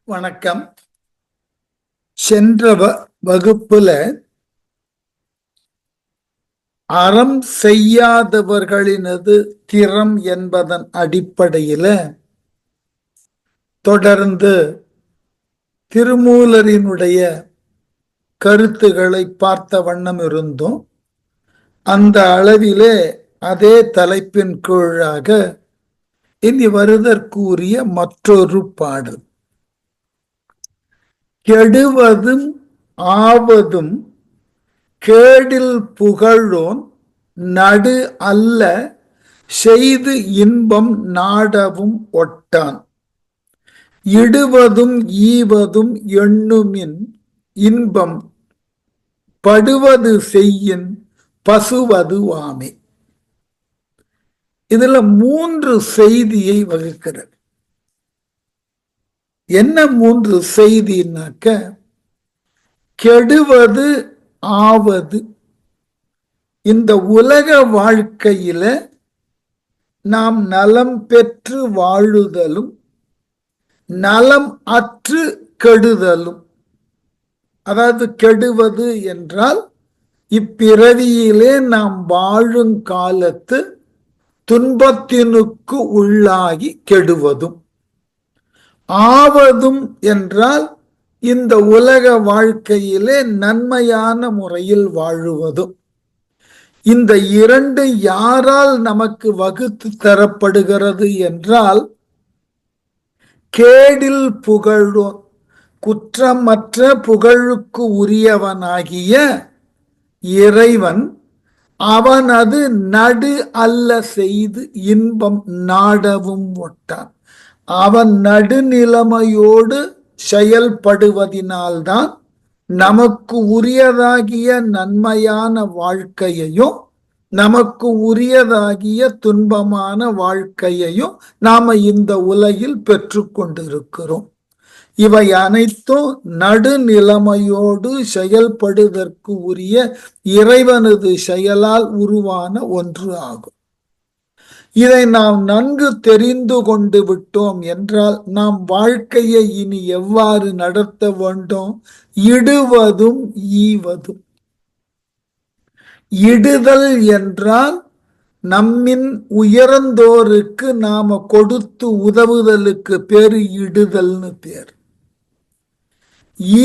வணக்கம். சென்ற வகுப்புல அறம் செய்யாதவர்களினது திறம் என்பதன் அடிப்படையில தொடர்ந்து திருமூலரினுடைய கருத்துக்களை பார்த்த வண்ணம் இருந்தோம். அந்த அளவிலே அதே தலைப்பின் கீழாக இனி வருதற்குரிய மற்றொரு பாடல். கெடுவதும் ஆவதும் கேடில் புகழோன் நடு அல்ல செய்து இன்பம் நாடவும் ஒட்டான். இடுவதும் ஈவதும் எண்ணுமின் இன்பம் படுவது செய்யின் பசுவது வாமே. இதுல 3 செய்தியை வகுக்கிறது. என்ன 3 செய்தினாக்க, கெடுவது ஆவது, இந்த உலக வாழ்க்கையில நாம் நலம் பெற்று வாழுதலும் நலம் அற்று கெடுதலும். அதாவது கெடுவது என்றால் இப்பிறவியிலே நாம் வாழும் காலத்து துன்பத்தினுக்கு உள்ளாகி கெடுவதும், ஆவதும் என்றால் இந்த உலக வாழ்க்கையிலே நன்மையான முறையில் வாழுவதும். இந்த 2 யாரால் நமக்கு வகுத்து தரப்படுகிறது என்றால், கேடில் புகழோன், குற்றமற்ற புகழுக்கு உரியவனாகிய இறைவன் அவனது நடு அல்ல செய்து இன்பம் நாடவும் ஒட்டான். அவன் நடுநிலைமையோடு செயல்படுவதினால்தான் நமக்கு உரியதாகிய நன்மையான வாழ்க்கையையும் நமக்கு உரியதாகிய துன்பமான வாழ்க்கையையும் நாம இந்த உலகில் பெற்று கொண்டிருக்கிறோம். இவை அனைத்தும் நடுநிலைமையோடு செயல்படுவதற்கு உரிய இறைவனது செயலால் உருவான ஒன்று ஆகும். இதை நாம் நன்கு தெரிந்து கொண்டு விட்டோம் என்றால் நாம் வாழ்க்கையை இனி எவ்வாறு நடத்த வேண்டும்? இடுவதும் ஈவதும். இடுதல் என்றால் நம்மின் உயர்ந்தோருக்கு நாம கொடுத்து உதவுதலுக்கு பேரு இடுதல்னு பேர்.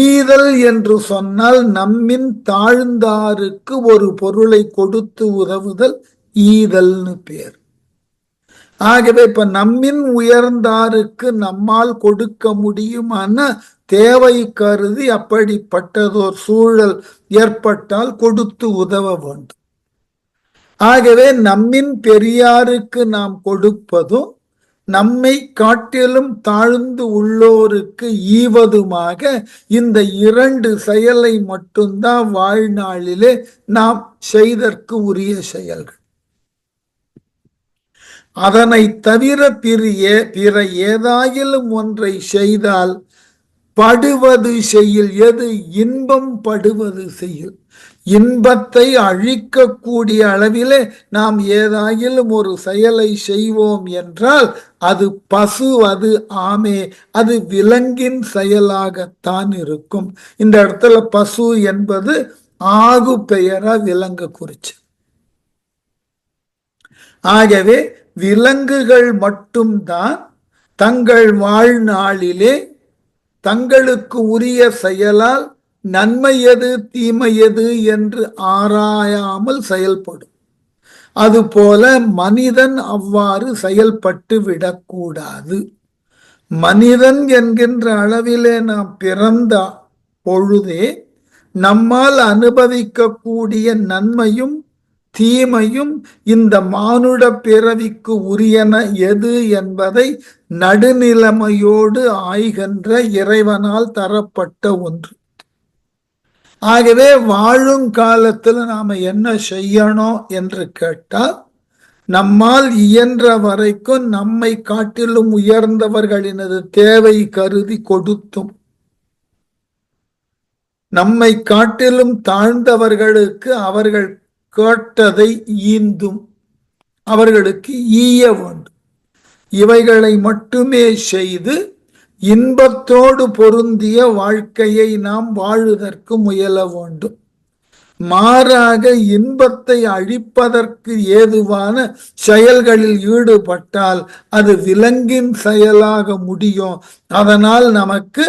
ஈதல் என்று சொன்னால் நம்மின் தாழ்ந்தாருக்கு ஒரு பொருளை கொடுத்து உதவுதல் ஈதல்னு பேர். ஆகவே இப்ப நம்மின் உயர்ந்தாருக்கு நம்மால் கொடுக்க முடியுமான தேவை கருதி அப்படிப்பட்டதோர் சூழல் ஏற்பட்டால் கொடுத்து உதவ வேண்டும். ஆகவே நம்மின் பெரியாருக்கு நாம் கொடுப்பதும் நம்மை காட்டிலும் தாழ்ந்து உள்ளோருக்கு ஈவதுமாக இந்த 2 செயலை மட்டும்தான் வாழ்நாளிலே நாம் செய்தற்கு உரிய செயல்கள். அதனை தவிர பிற ஏதாயிலும் ஒன்றை செய்தால் படுவது செய்யில். எது? இன்பம் படுவது செய்யில். இன்பத்தை அழிக்கக்கூடிய அளவிலே நாம் ஏதாயிலும் ஒரு செயலை செய்வோம் என்றால் அது பசு, அது ஆமே, அது விலங்கின் செயலாகத்தான் இருக்கும். இந்த இடத்துல பசு என்பது ஆகு பெயரா விலங்கு குறிச்சு. ஆகவே விலங்குகள் மட்டும்தான் தங்கள் வாழ்நாளிலே தங்களுக்கு உரிய செயலால் நன்மை எது தீமை எது என்று ஆராயாமல் செயல்படும். அதுபோல மனிதன் அவ்வாறு செயல்பட்டு விடக்கூடாது. மனிதன் என்கின்ற அளவிலே நாம் பிறந்த பொழுதே நம்மால் அனுபவிக்கக்கூடிய நன்மையும் தீமையும் இந்த மானுட பிறவிக்கு உரியன எது என்பதை நடுநிலைமையோடு ஆய்கின்ற இறைவனால் தரப்பட்ட ஒன்று. ஆகவே வாழும் காலத்தில் நாம என்ன செய்யணும் என்று கேட்டால், நம்மால் இயன்ற வரைக்கும் நம்மை காட்டிலும் உயர்ந்தவர்களினது தேவை கருதி கொடுத்தும், நம்மை காட்டிலும் தாழ்ந்தவர்களுக்கு அவர்கள் கேட்டதை ஈந்தும் அவர்களுக்கு ஈய வேண்டும். இவைகளை மட்டுமே செய்து இன்பத்தோடு பொருந்திய வாழ்க்கையை நாம் வாழுவதற்கு முயல வேண்டும். மாறாக இன்பத்தை அழிப்பதற்கு ஏதுவான செயல்களில் ஈடுபட்டால் அது விலங்கின் செயலாக முடியும். அதனால் நமக்கு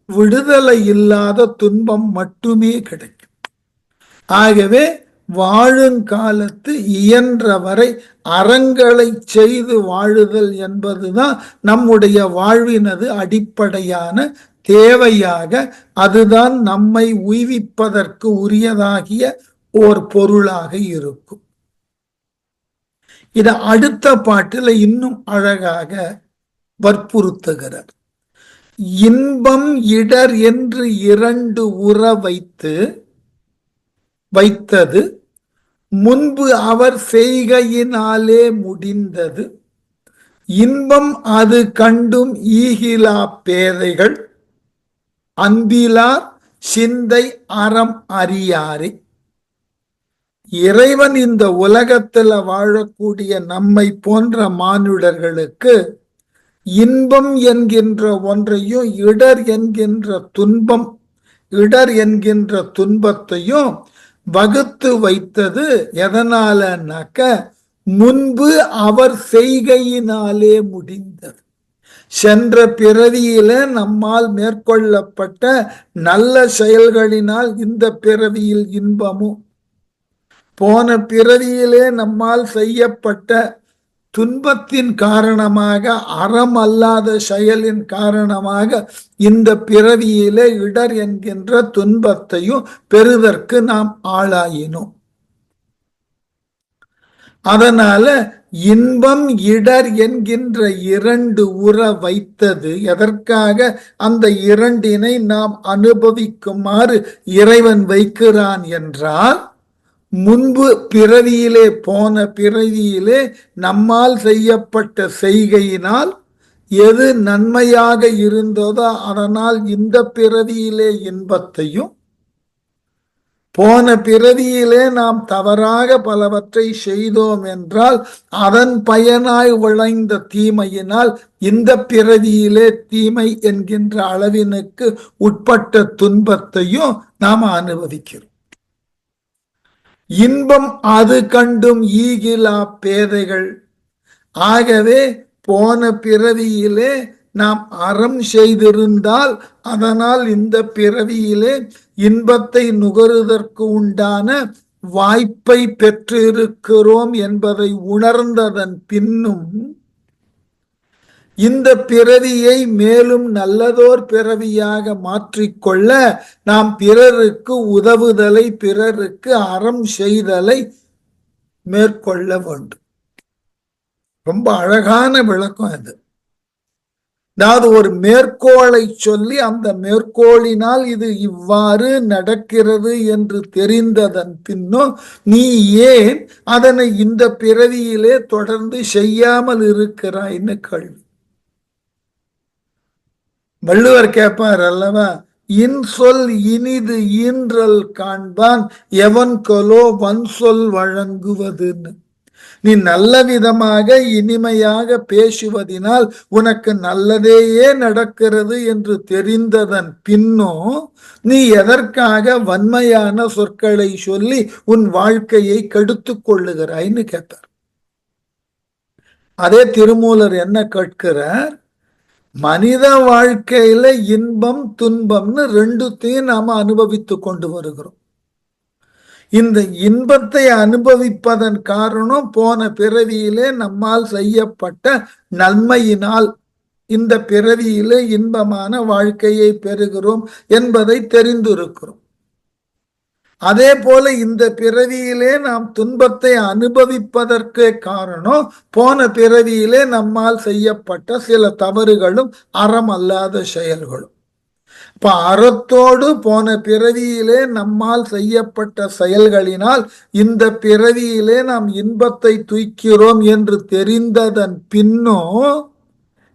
விடுதலை இல்லாத துன்பம் மட்டுமே கிடைக்கும். ஆகவே வாழுங்காலத்து இயன்றவரை அறங்களை செய்து வாழுதல் என்பதுதான் நம்முடைய வாழ்வினது அடிப்படையான தேவையாக, அதுதான் நம்மை உய்விப்பதற்கு உரியதாகிய ஓர் பொருளாக இருக்கும். இத அடுத்த பாட்டில் இன்னும் அழகாக வற்புறுத்துகிறார். இன்பம் இடர் என்று இரண்டு உற வைத்தது முன்பு அவர் செய்கையினாலே முடிந்தது. இன்பம் அது கண்டும் ஈகிலா பேதைகள் அன்பிலார் சிந்தை அறம் அறியாரே. இறைவன் இந்த உலகத்துல வாழக்கூடிய நம்மை போன்ற மானுடர்களுக்கு இன்பம் என்கின்ற ஒன்றையும் இடர் என்கின்ற துன்பத்தையும் வகுத்து வைத்தது எதனாலனாக்க முன்பு அவர் செய்கையினாலே முடிந்தது. சென்ற பிறவியில நம்மால் மேற்கொள்ளப்பட்ட நல்ல செயல்களினால் இந்த பிறவியில் இன்பமும், போன பிறவியிலே நம்மால் செய்யப்பட்ட துன்பத்தின் காரணமாக, அறம் அல்லாத செயலின் காரணமாக இந்த பிறவியிலே இடர் என்கின்ற துன்பத்தையும் பெறுவதற்கு நாம் ஆளாயினோம். அதனால இன்பம் இடர் என்கின்ற இரண்டு உற வைத்தது எதற்காக? அந்த இரண்டினை நாம் அனுபவிக்குமாறு இறைவன் வைக்கிறான் என்றால், முன்பு பிறவியிலே, போன பிறவியிலே நம்மால் செய்யப்பட்ட செய்கையினால் எது நன்மையாக இருந்ததோ அதனால் இந்த பிறவியிலே இன்பத்தையும், போன பிறவியிலே நாம் தவறாக பலவற்றை செய்தோம் என்றால் அதன் பயனாய் விளைந்த தீமையினால் இந்த பிறவியிலே தீமை என்கின்ற அளவினுக்கு உட்பட்ட துன்பத்தையும் நாம் அனுபவிக்கிறோம். இன்பம் அது கண்டும் ஈகிலா பேதைகள். ஆகவே போன பிறவியிலே நாம் அறம் செய்திருந்தால் அதனால் இந்த பிறவியிலே இன்பத்தை நுகருவதற்கு உண்டான வாய்ப்பை பெற்றிருக்கிறோம் என்பதை உணர்ந்ததன் பின்னும் இந்த பிறவியை மேலும் நல்லதோர் பிறவியாக மாற்றிக்கொள்ள நாம் பிறருக்கு உதவுதலை, பிறருக்கு அறம் செய்தலை மேற்கொள்ள வேண்டும். ரொம்ப அழகான விளக்கம் இது. அதாவது ஒரு மேற்கோளை சொல்லி அந்த மேற்கோளினால் இது இவ்வாறு நடக்கிறது என்று தெரிந்ததன் பின்னும் நீ ஏன் அதனை இந்த பிறவியிலே தொடர்ந்து செய்யாமல் இருக்கிறாய்ன்னு கேள்வி. வள்ளுவர் கேட்பார் அல்லவா, இன்சொல் இனிது ஈன்றல் காண்பான் எவன் கொலோ வன் சொல் வழங்குவதுன்னு. நீ நல்ல விதமாக இனிமையாக பேசுவதினால் உனக்கு நல்லதேயே நடக்கிறது என்று தெரிந்ததன் பின்னும் நீ எதற்காக வன்மையான சொற்களை சொல்லி உன் வாழ்க்கையை கெடுத்து கொள்ளுகிறாய்ன்னு கேட்பார். அதே திருமூலர் என்ன கேட்கிறார்? மனித வாழ்க்கையில இன்பம் துன்பம்னு ரெண்டுத்தையும் நாம அனுபவித்து கொண்டு வருகிறோம். இந்த இன்பத்தை அனுபவிப்பதன் காரணம் போன பிறவியிலே நம்மால் செய்யப்பட்ட நன்மையினால் இந்த பிறவியிலே இன்பமான வாழ்க்கையை பெறுகிறோம் என்பதை தெரிந்திருக்கிறோம். அதே போல இந்த பிறவியிலே நாம் துன்பத்தை அனுபவிப்பதற்கு காரணம் போன பிறவியிலே நம்மால் செய்யப்பட்ட சில தவறுகளும் அறம் அல்லாத செயல்களும். இப்ப அறத்தோடு போன பிறவியிலே நம்மால் செய்யப்பட்ட செயல்களினால் இந்த பிறவியிலே நாம் இன்பத்தை தூக்கிறோம் என்று தெரிந்ததன் பின்னும்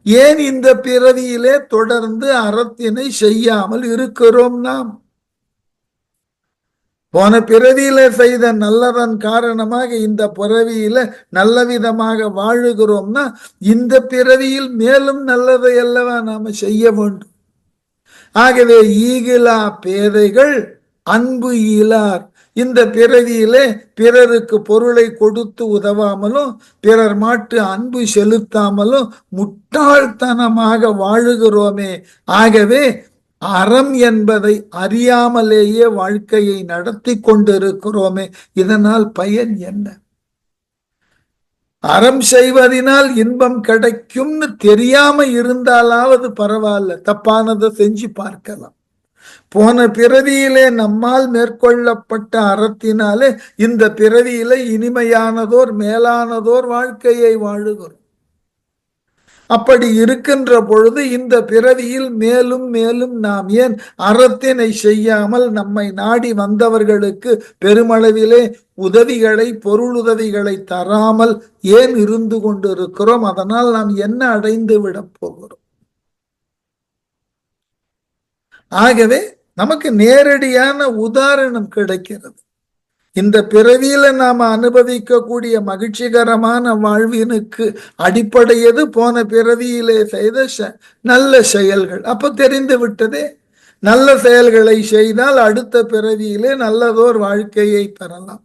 ஏன் இந்த பிறவியிலே தொடர்ந்து அறத்தினை செய்யாமல் இருக்கிறோம்? நாம் போன பிறவியில செய்த நல்லதன் காரணமாக இந்த பிறவியில நல்ல விதமாக வாழுகிறோம்னா இந்த பிறவியில் மேலும் நல்லதை அல்லவா நாம செய்ய வேண்டும். ஆகவே ஈகிலா பேதைகள் அன்பு ஈலார். இந்த பிறவியிலே பிறருக்கு பொருளை கொடுத்து உதவாமலும் பிறர் மாட்டு அன்பு செலுத்தாமலும் முட்டாள்தனமாக வாழுகிறோமே. ஆகவே அறம் என்பதை அறியாமலேயே வாழ்க்கையை நடத்தி கொண்டிருக்கிறோமே. இதனால் பயன் என்ன? அறம் செய்வதனால் இன்பம் கிடைக்கும்னு தெரியாம இருந்தாலாவது பரவாயில்ல, தப்பானதை செஞ்சு பார்க்கலாம். போன பிறவியிலே நம்மால் மேற்கொள்ளப்பட்ட அறத்தினாலே இந்த பிறவியில இனிமையானதோர் மேலானதோர் வாழ்க்கையை வாழுகிறோம். அப்படி இருக்கின்ற பொழுது இந்த பிறவியில் மேலும் மேலும் நாம் ஏன் அறத்தினை செய்யாமல் நம்மை நாடி வந்தவர்களுக்கு பெருமளவிலே உதவிகளை பொருளுதவிகளை தராமல் ஏன் இருந்து கொண்டிருக்கிறோம்? அதனால் நாம் என்ன அடைந்து விட போகிறோம்? ஆகவே நமக்கு நேரடியான உதாரணம் கிடைக்கிறது. இந்த பிறவியில நாம அனுபவிக்கக்கூடிய மகிழ்ச்சிகரமான வாழ்வினுக்கு அடிப்படையது போன பிறவியிலே செய்த நல்ல செயல்கள். அப்ப தெரிந்து விட்டதே, நல்ல செயல்களை செய்தால் அடுத்த பிறவியிலே நல்லதோர் வாழ்க்கையை பெறலாம்.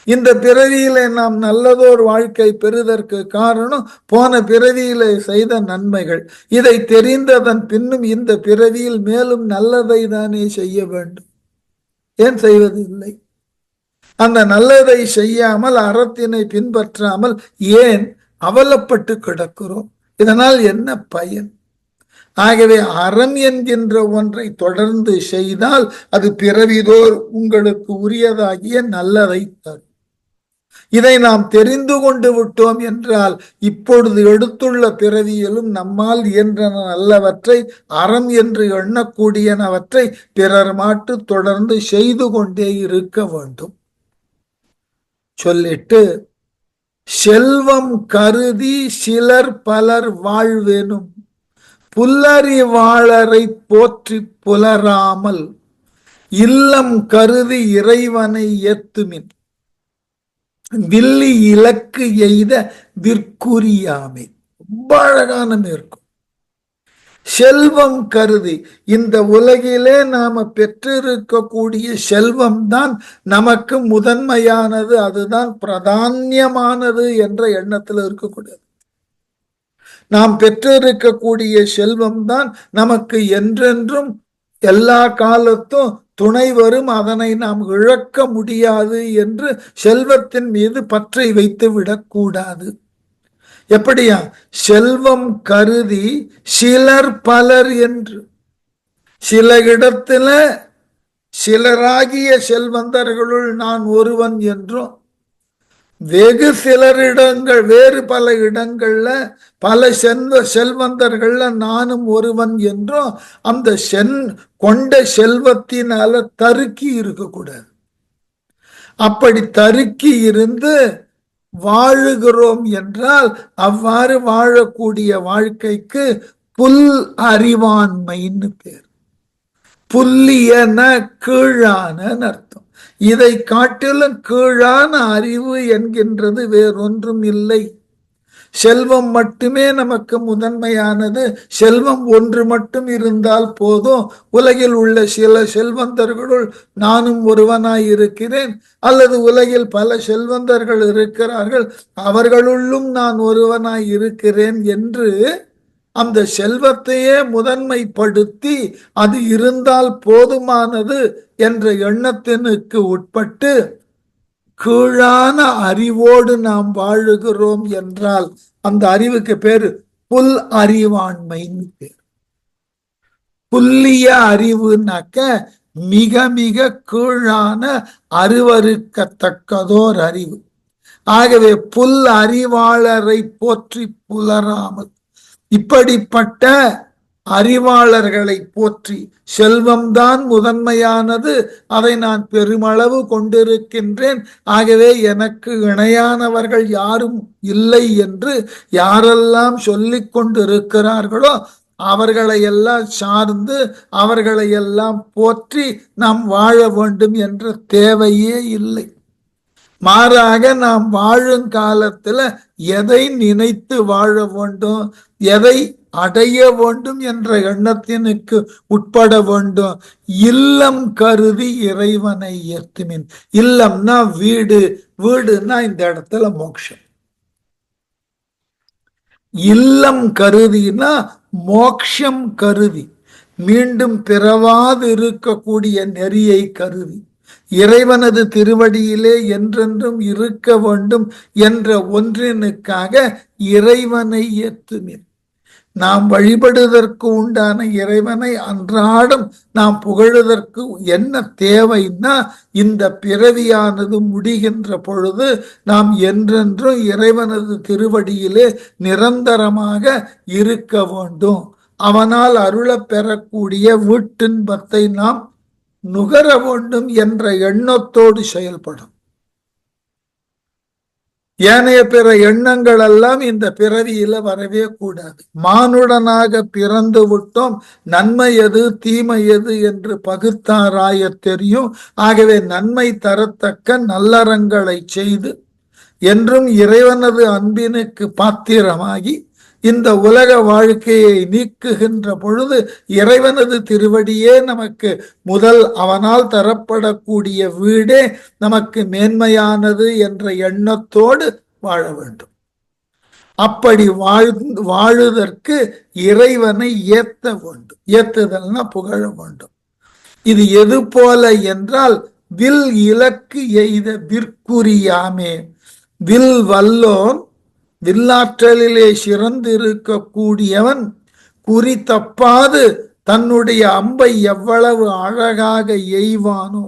இந்த பிறவியிலே நாம் நல்லதோர் வாழ்க்கை பெறுவதற்கு காரணம் போன பிறவியிலே செய்த நன்மைகள். இதை தெரிந்ததன் பின்னும் இந்த பிறவியில் மேலும் நல்லதை தானே செய்ய வேண்டும். ஏன் செய்வது இல்லை? அந்த நல்லதை செய்யாமல் அறத்தினை பின்பற்றாமல் ஏன் அவலப்பட்டு கிடக்கிறோம்? இதனால் என்ன பயன்? ஆகவே அறம் என்கின்ற ஒன்றை தொடர்ந்து செய்தால் அது பிறவிதோர் உங்களுக்கு உரியதாகிய நல்லதை தரும். இதை நாம் தெரிந்து கொண்டு விட்டோம் என்றால் இப்பொழுது எடுத்துள்ள பிறவியிலும் நம்மால் இயன்ற நல்லவற்றை அறம் என்று எண்ணக்கூடியனவற்றை பிறர் மாட்டு தொடர்ந்து செய்து கொண்டே இருக்க வேண்டும். சொல்லிட்டு செல்வம் கருதி சிலர் பலர் வாழ்வேனும் புல்லறிவாளரை போற்றி புலராமல் இல்லம் கருதி இறைவனை ஏத்துமின் வில்லி இலக்கு எய்த விற்குரியாமை. ரொம்ப அழகான மேற்கும். செல்வம் கருதி, இந்த உலகிலே நாம பெற்றிருக்கக்கூடிய செல்வம் தான் நமக்கு முதன்மையானது, அதுதான் பிரதானியமானது என்ற எண்ணத்தில் இருக்கக்கூடாது. நாம் பெற்றிருக்கக்கூடிய செல்வம் தான் நமக்கு என்றென்றும் எல்லா காலத்தும் துணை வரும், அதனை நாம் இழக்க முடியாது என்று செல்வத்தின் மீது பற்றை வைத்து விடக்கூடாது. எப்படியா? செல்வம் கருதி சிலர் பலர் என்று, சில இடத்துல சிலராகிய செல்வந்தர்களுள் நான் ஒருவன் என்றும், வெகு சிலரிடங்கள் வேறு பல இடங்கள்ல பல செல்வந்தர்கள்ல நானும் ஒருவன் என்றும் அந்த கொண்ட செல்வத்தினால தருக்கி இருக்கக்கூடாது. அப்படி தருக்கி இருந்து வாழுகிறோம் என்றால் அவ்வாறு வாழக்கூடிய வாழ்க்கைக்கு புல் அறிவாண்மைன்னு பேர். புல்லியன கீழான அர்த்தம். இதை காட்டிலும் கீழான அறிவு என்கின்றது வேறொன்றும் இல்லை. செல்வம் மட்டுமே நமக்கு முதன்மையானது. செல்வம் ஒன்று மட்டும் இருந்தால் போதும். உலகில் உள்ள சில செல்வந்தர்களுள் நானும் ஒருவனாய் இருக்கிறேன், அல்லது உலகில் பல செல்வந்தர்கள் இருக்கிறார்கள், அவர்களுள்ளும் நான் ஒருவனாய் இருக்கிறேன் என்று அந்த செல்வத்தையே முதன்மைப்படுத்தி அது இருந்தால் போதுமானது என்ற எண்ணத்தினுக்கு உட்பட்டு கீழான அறிவோடு நாம் வாழுகிறோம் என்றால் அந்த அறிவுக்கு பேரு புல் அறிவாண்மைன்னு பேர். புல்லிய அறிவுனாக்க மிக மிக கீழான அருவருக்கத்தக்கதோர் அறிவு. ஆகவே புல் அறிவாளரை போற்றி புலராமல், இப்படிப்பட்ட அறிவாளர்களை போற்றி, செல்வம்தான் முதன்மையானது, அதை நான் பெருமளவு கொண்டிருக்கின்றேன், ஆகவே எனக்கு இணையானவர்கள் யாரும் இல்லை என்று யாரெல்லாம் சொல்லிக் கொண்டிருக்கிறார்களோ அவர்களை எல்லாம் சார்ந்து அவர்களை எல்லாம் போற்றி நாம் வாழ வேண்டும் என்ற தேவையே இல்லை. மாறாக நாம் வாழும் காலத்துல எதை நினைத்து வாழ வேண்டும், எதை அடைய வேண்டும் என்ற எண்ணத்தினுக்கு உட்பட வேண்டும். இல்லம் கருதி இறைவனை ஏத்துமின். இல்லம்னா வீடு, வீடுனா இந்த இடத்துல மோட்சம். இல்லம் கருதினா மோட்சம் கருதி, மீண்டும் பிறவாது இருக்கக்கூடிய நெறியை கருதி, இறைவனது திருவடியிலே என்றென்றும் இருக்க வேண்டும் என்ற ஒன்றினுக்காக இறைவனை ஏத்துமின். நாம் வழிபடுவதற்கு உண்டான இறைவனை அன்றாடம் நாம் புகழுவதற்கு என்ன தேவைன்னா, இந்த பிறவியானது முடிகின்ற பொழுது நாம் என்றென்றும் இறைவனது திருவடியிலே நிரந்தரமாக இருக்க வேண்டும். அவனால் அருளப் பெறக்கூடிய வீட்டின்பத்தை நாம் நுகர வேண்டும் என்ற எண்ணத்தோடு செயல்படும். ஏனைய பிற எண்ணங்கள் எல்லாம் இந்த பிறவியில வரவே கூடாது. மானுடனாக பிறந்து விட்டோம், நன்மை எது தீமை எது என்று பகுத்தாராய தெரியும். ஆகவே நன்மை தரத்தக்க நல்லறங்களை செய்து என்றும் இறைவனது அன்பினுக்கு பாத்திரமாகி இந்த உலக வாழ்க்கையை நீக்குகின்ற பொழுது இறைவனது திருவடியே நமக்கு முதல், அவனால் தரப்படக்கூடிய வீடே நமக்கு மேன்மையானது என்ற எண்ணத்தோடு வாழ வேண்டும். அப்படி வாழுதற்கு இறைவனை ஏத்த வேண்டும். ஏத்துதல்னா புகழ வேண்டும். இது எது போல என்றால், வில் இலக்கு எய்த விற்குரியாமே. வில் வல்லோன், வில்லாற்றலிலே சிறந்திருக்க கூடியவன் குறி தப்பாது தன்னுடைய அம்பை எவ்வளவு அழகாக எய்வானோ,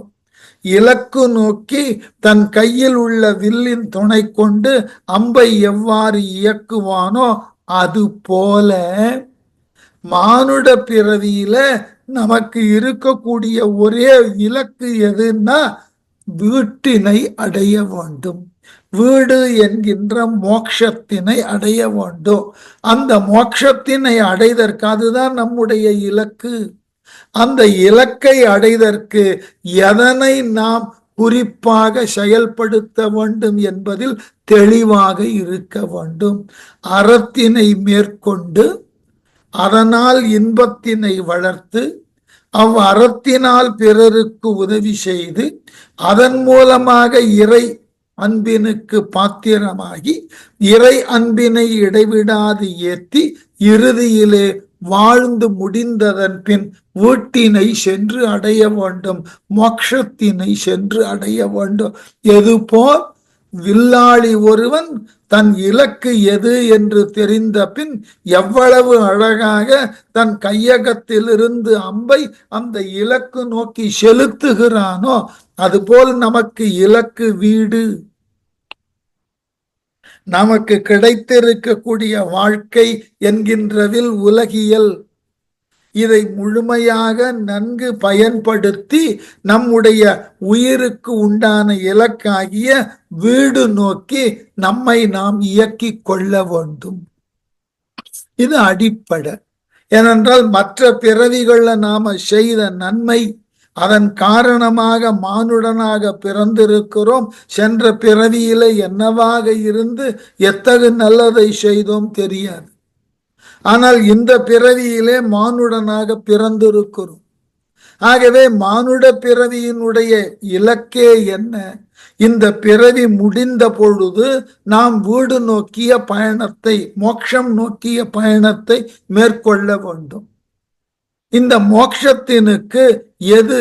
இலக்கு நோக்கி தன் கையில் உள்ள வில்லின் துணை கொண்டு அம்பை எவ்வாறு இயக்குவானோ, அது போல மானுட பிறவியில நமக்கு இருக்கக்கூடிய ஒரே இலக்கு எதுன்னா, வீட்டினை அடைய வேண்டும். வீடு என்கின்ற மோட்சத்தினை அடைய வேண்டும். அந்த மோட்சத்தினை அடைதற்கு, அதுதான் நம்முடைய இலக்கு. அந்த இலக்கை அடைதற்கு எதனை நாம் குறிப்பாக செயல்படுத்த வேண்டும் என்பதில் தெளிவாக இருக்க வேண்டும். அறத்தினை மேற்கொண்டு அதனால் இன்பத்தினை வளர்த்து அவ்வறத்தினால் பிறருக்கு உதவி செய்து அதன் மூலமாக இறை அன்பினுக்கு பாத்திரமாகி இறை அன்பினை இடைவிடாது ஏற்றி இறுதியிலே வாழ்ந்து முடிந்ததன் பின் வீட்டினை சென்று அடைய வேண்டும், மோட்சத்தினை சென்று அடைய வேண்டும். எதுபோல் வில்லாளி ஒருவன் தன் இலக்கு எது என்று தெரிந்த பின் எவ்வளவு அழகாக தன் கையகத்திலிருந்து அம்பை அந்த இலக்கு நோக்கி செலுத்துகிறானோ, அதுபோல் நமக்கு இலக்கு வீடு, நமக்கு கிடைத்திருக்கக்கூடிய வாழ்க்கை என்கின்றதில் உலகியல், இதை முழுமையாக நன்கு பயன்படுத்தி நம்முடைய உயிருக்கு உண்டான இலக்காகிய வீடு நோக்கி நம்மை நாம் இயக்கிக் கொள்ள வேண்டும். இது அடிப்படை. ஏனென்றால் மற்ற பிறவிகள்ல நாம செய்த நன்மை, அதன் காரணமாக மானுடனாக பிறந்திருக்கிறோம். சென்ற பிறவியில என்னவாக இருந்து எத்தகு நல்லதை செய்தோம் தெரியாது. ஆனால் இந்த பிறவியிலே மானுடனாக பிறந்திருக்கிறோம். ஆகவே மானுட பிறவியினுடைய இலக்கே என்ன? இந்த பிறவி முடிந்த பொழுது நாம் வீடு நோக்கிய பயணத்தை, மோட்சம் நோக்கிய பயணத்தை மேற்கொள்ள வேண்டும். இந்த மோட்சத்தினுக்கு எது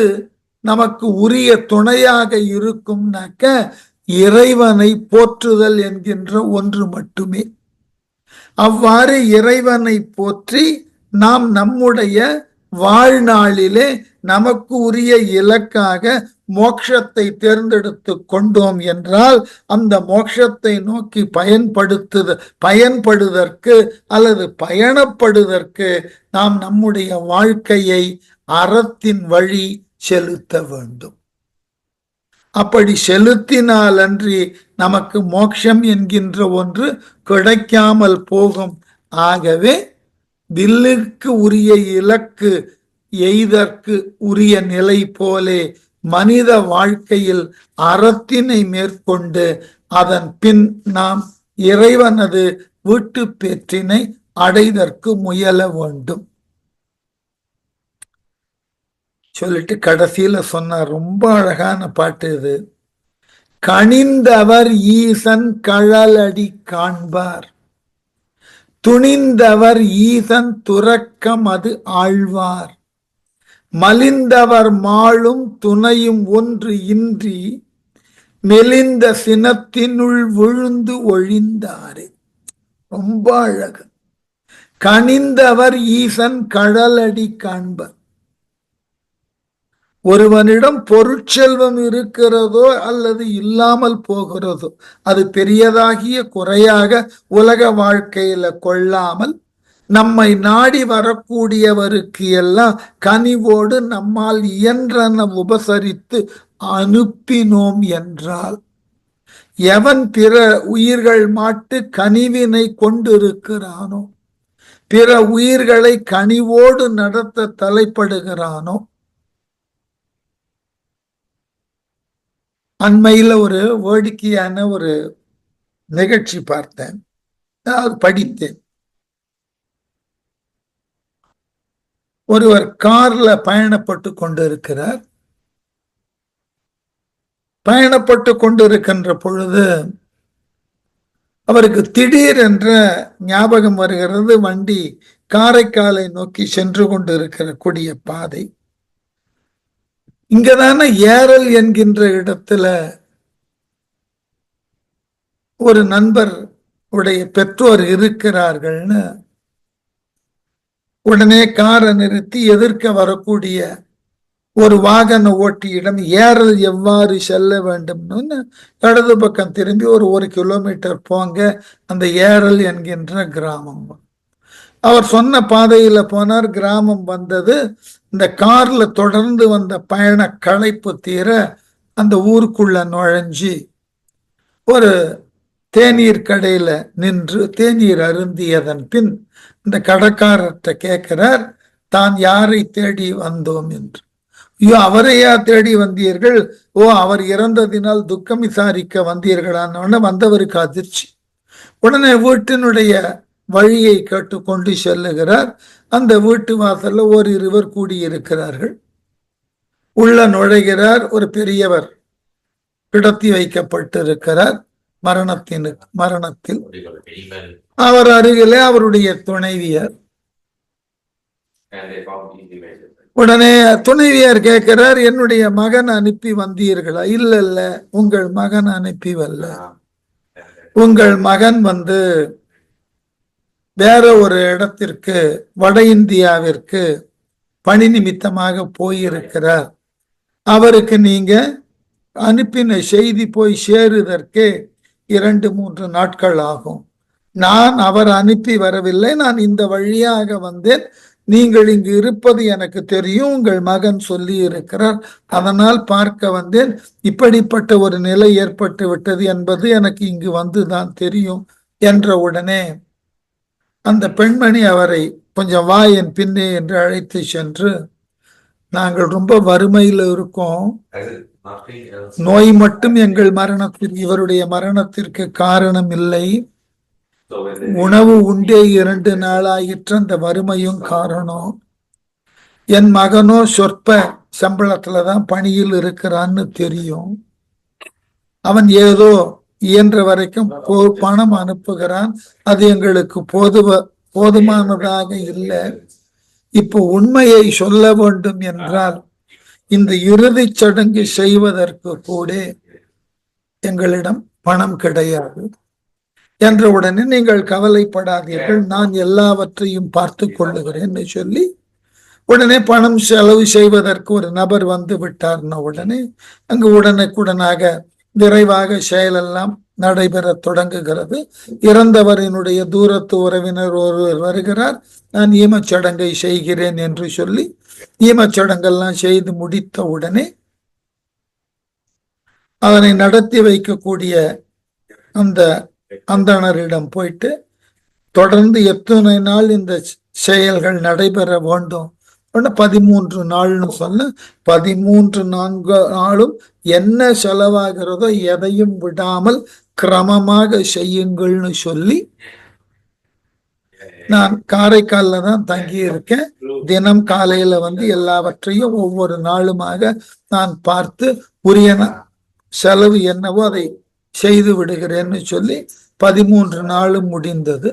நமக்கு உரிய துணையாக இருக்கும்னாக்க, இறைவனை போற்றுதல் என்கின்ற ஒன்று மட்டுமே. அவ்வாறு இறைவனை போற்றி நாம் நம்முடைய வாழ்நாளிலே நமக்கு உரிய இலக்காக மோட்சத்தை தேர்ந்தெடுத்து கொண்டோம் என்றால், அந்த மோட்சத்தை நோக்கி பயன்படுவதற்கு அல்லது பயணப்படுவதற்கு நாம் நம்முடைய வாழ்க்கையை அறத்தின் வழி செலுத்த வேண்டும். அப்படி செலுத்தினால் அன்றி நமக்கு மோட்சம் என்கின்ற ஒன்று கிடைக்காமல் போகும். ஆகவே வில்லுக்கு உரிய இலக்கு எய்தற்கு உரிய நிலை போலே மனித வாழ்க்கையில் அறத்தினை மேற்கொண்டு அதன் பின் நாம் இறைவனது வீட்டு பேற்றினை அடைதற்கு முயல வேண்டும் சொல்லிட்டு கடைசியில சொன்ன ரொம்ப அழகான பாட்டு இது. கனிந்தவர் ஈசன் கழலடி காண்பார், துணிந்தவர் ஈசன் துறக்கம் அது ஆழ்வார், மலிந்தவர் மாளும் துணையும் ஒன்று இன்றி மெலிந்த சினத்தினுள் விழுந்து ஒழிந்தாரே. ரொம்ப அழகு. கனிந்தவர் ஈசன் கழலடி காண்பர். ஒருவனிடம் பொருட்செல்வம் இருக்கிறதோ அல்லது இல்லாமல் போகிறதோ அது பெரியதாகிய குறையாக உலக வாழ்க்கையில கொள்ளாமல் நம்மை நாடி வரக்கூடியவருக்கு எல்லாம் கனிவோடு நம்மால் இயன்றன உபசரித்து அனுப்பினோம் என்றால், எவன் பிற உயிர்கள் மாட்டு கனிவினை கொண்டிருக்கிறானோ, பிற உயிர்களை கனிவோடு நடத்த தலைப்படுகிறானோ. அண்மையில ஒரு வேடிக்கையான ஒரு நிகழ்ச்சி பார்த்தேன், படித்தேன். ஒருவர் கார்ல பயணப்பட்டு கொண்டிருக்கிறார். பயணப்பட்டு கொண்டிருக்கின்ற பொழுது அவருக்கு திடீர் என்ற ஞாபகம் வருகிறது. வண்டி காரைக்காலை நோக்கி சென்று கொண்டிருக்கிற கூடிய பாதை. இங்கதான ஏரல் என்கின்ற இடத்துல ஒரு நண்பர் உடைய பெற்றோர் இருக்கிறார்கள்னு உடனே காரை நிறுத்தி எதிர்க்க வரக்கூடிய ஒரு வாகன ஓட்டியிடம் ஏரல் எவ்வாறு செல்ல வேண்டும்னு இடது பக்கம் திரும்பி ஒரு கிலோமீட்டர் போங்க, அந்த ஏரல் என்கின்ற கிராமம். அவர் சொன்ன பாதையில போனார். கிராமம் வந்தது. இந்த கார்ல தொடர்ந்து வந்த பயண களைப்பு தீர அந்த ஊருக்குள்ள நுழைஞ்சி ஒரு தேநீர் கடையில நின்று தேநீர் அருந்தியதன் பின் இந்த கடைக்காரர்கிட்ட கேட்கிறார், தான் யாரை தேடி வந்தோம் என்று. ஐயோ, அவரையா தேடி வந்தீர்கள்? ஓ, அவர் இறந்ததினால் துக்கம் விசாரிக்க வந்தீர்களான்னு வந்தவருக்கு அதிர்ச்சி. உடனே வீட்டினுடைய வழியை கேட்டுக்கொண்டு செல்லுகிறார். அந்த வீட்டு வாசல்ல இருவர் கூடியிருக்கிறார்கள். உள்ள நுழைகிறார். ஒரு பெரியவர் கிடத்தி வைக்கப்பட்டிருக்கிறார் மரணத்தில். அவர் அருகிலே அவருடைய துணைவியர். உடனே துணைவியார் கேட்கிறார், என்னுடைய மகன் அனுப்பி வந்தீர்களா? இல்ல இல்ல, உங்கள் மகன் அனுப்பி வரல. உங்கள் மகன் வேற ஒரு இடத்திற்கு, வட இந்தியாவிற்கு பணி நிமித்தமாக போயிருக்கிறார். அவருக்கு நீங்க அனுப்பின செய்தி போய் சேருவதற்கு 2-3 நாட்கள் ஆகும். நான் அவர் அனுப்பி வரவில்லை, நான் இந்த வழியாக வந்தேன். நீங்கள் இங்கு இருப்பது எனக்கு தெரியும், உங்கள் மகன் சொல்லி இருக்கிறார், அதனால் பார்க்க வந்தேன். இப்படிப்பட்ட ஒரு நிலை ஏற்பட்டு விட்டது என்பது எனக்கு இங்கு வந்துதான் தெரியும் என்ற உடனே அந்த பெண்மணி அவரை கொஞ்சம் வா என் பின்னே என்று அழைத்து சென்று, நாங்கள் ரொம்ப வறுமையில் இருக்கோம், நோய் மட்டும் எங்கள் மரணத்திற்கு, இவருடைய மரணத்திற்கு காரணம் இல்லை, உணவு உண்டே 2 நாளாயிற்று, அந்த வறுமையும் காரணம். என் மகனோ சொற்ப சம்பளத்துலதான் பணியில் இருக்கிறான்னு தெரியும். அவன் ஏதோ இயன்ற வரைக்கும் பணம் அனுப்புகிறான், அது எங்களுக்கு போதுமானதாக இல்லை. இப்போ உண்மையை சொல்ல வேண்டும் என்றால், இந்த இறுதி சடங்கு செய்வதற்கு கூட எங்களிடம் பணம் கிடையாது என்ற உடனே, நீங்கள் கவலைப்படாதீர்கள், நான் எல்லாவற்றையும் பார்த்து கொள்ளுகிறேன்னு சொல்லி உடனே பணம் செலவு செய்வதற்கு ஒரு நபர் வந்து விட்டார்ன உடனே அங்கு உடனுக்குடனாக விரைவாக செயலெல்லாம் நடைபெற தொடங்குகிறது. இறந்தவரினுடைய தூரத்து உறவினர் ஒருவர் வருகிறார், நான் ஈமச்சடங்கை செய்கிறேன் என்று சொல்லி ஈமச்சடங்கெல்லாம் செய்து முடித்த உடனே அதனை நடத்தி வைக்கக்கூடிய அந்த அந்தணரிடம் போயிட்டு, தொடர்ந்து எத்தனை நாள் இந்த செயல்கள் நடைபெற வேண்டும். 13 நாள்னு சொல்ல 13 நாளும் என்ன செலவாகிறதோ எதையும் விடாமல் கிரமமாக செய்யுங்கள்னு சொல்லி, நான் காரைக்கால்ல தான் தங்கி இருக்கேன். தினம் காலையில எல்லாவற்றையும் ஒவ்வொரு நாளுமாக நான் பார்த்து உரிய செலவு என்னவோ அதை செய்து விடுகிறேன்னு சொல்லி 13 நாளும் முடிந்தது.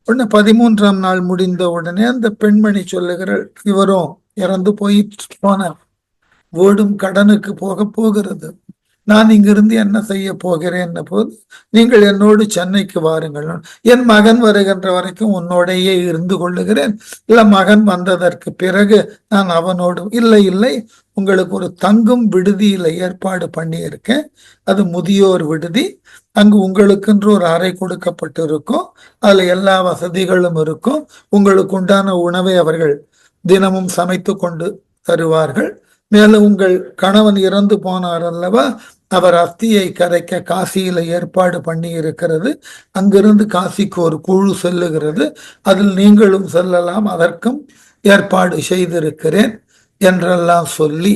13ஆம் நாள் முடிந்த உடனே அந்த பெண்மணி சொல்லுகிறாள், இவரும் இறந்து போனார், வீடும் கடனுக்கு போகிறது, நான் இங்கிருந்து என்ன செய்ய போகிறேன் போது, நீங்கள் என்னோடு சென்னைக்கு வாருங்கள், என் மகன் வருகின்ற வரைக்கும் உன்னோடையே இருந்து கொள்ளுகிறேன், இல்ல மகன் வந்ததற்கு பிறகு நான் அவனோடு, இல்லை உங்களுக்கு ஒரு தங்கும் விடுதியில ஏற்பாடு பண்ணி இருக்கேன், அது முதியோர் விடுதி, அங்கு உங்களுக்கென்று ஒரு அறை கொடுக்கப்பட்டு இருக்கும், அதுல எல்லா வசதிகளும் இருக்கும், உங்களுக்கு உண்டான உணவை அவர்கள் தினமும் சமைத்து கொண்டு தருவார்கள், மேலும் உங்கள் கணவன் இறந்து போனார் அல்லவா, அவர் அஸ்தியை கரைக்க காசியில ஏற்பாடு பண்ணி இருக்கிறது, அங்கிருந்து காசிக்கு ஒரு குழு செல்லுகிறது, அதில் நீங்களும் செல்லலாம், அதற்கும் ஏற்பாடு செய்திருக்கிறேன் என்றெல்லாம் சொல்லி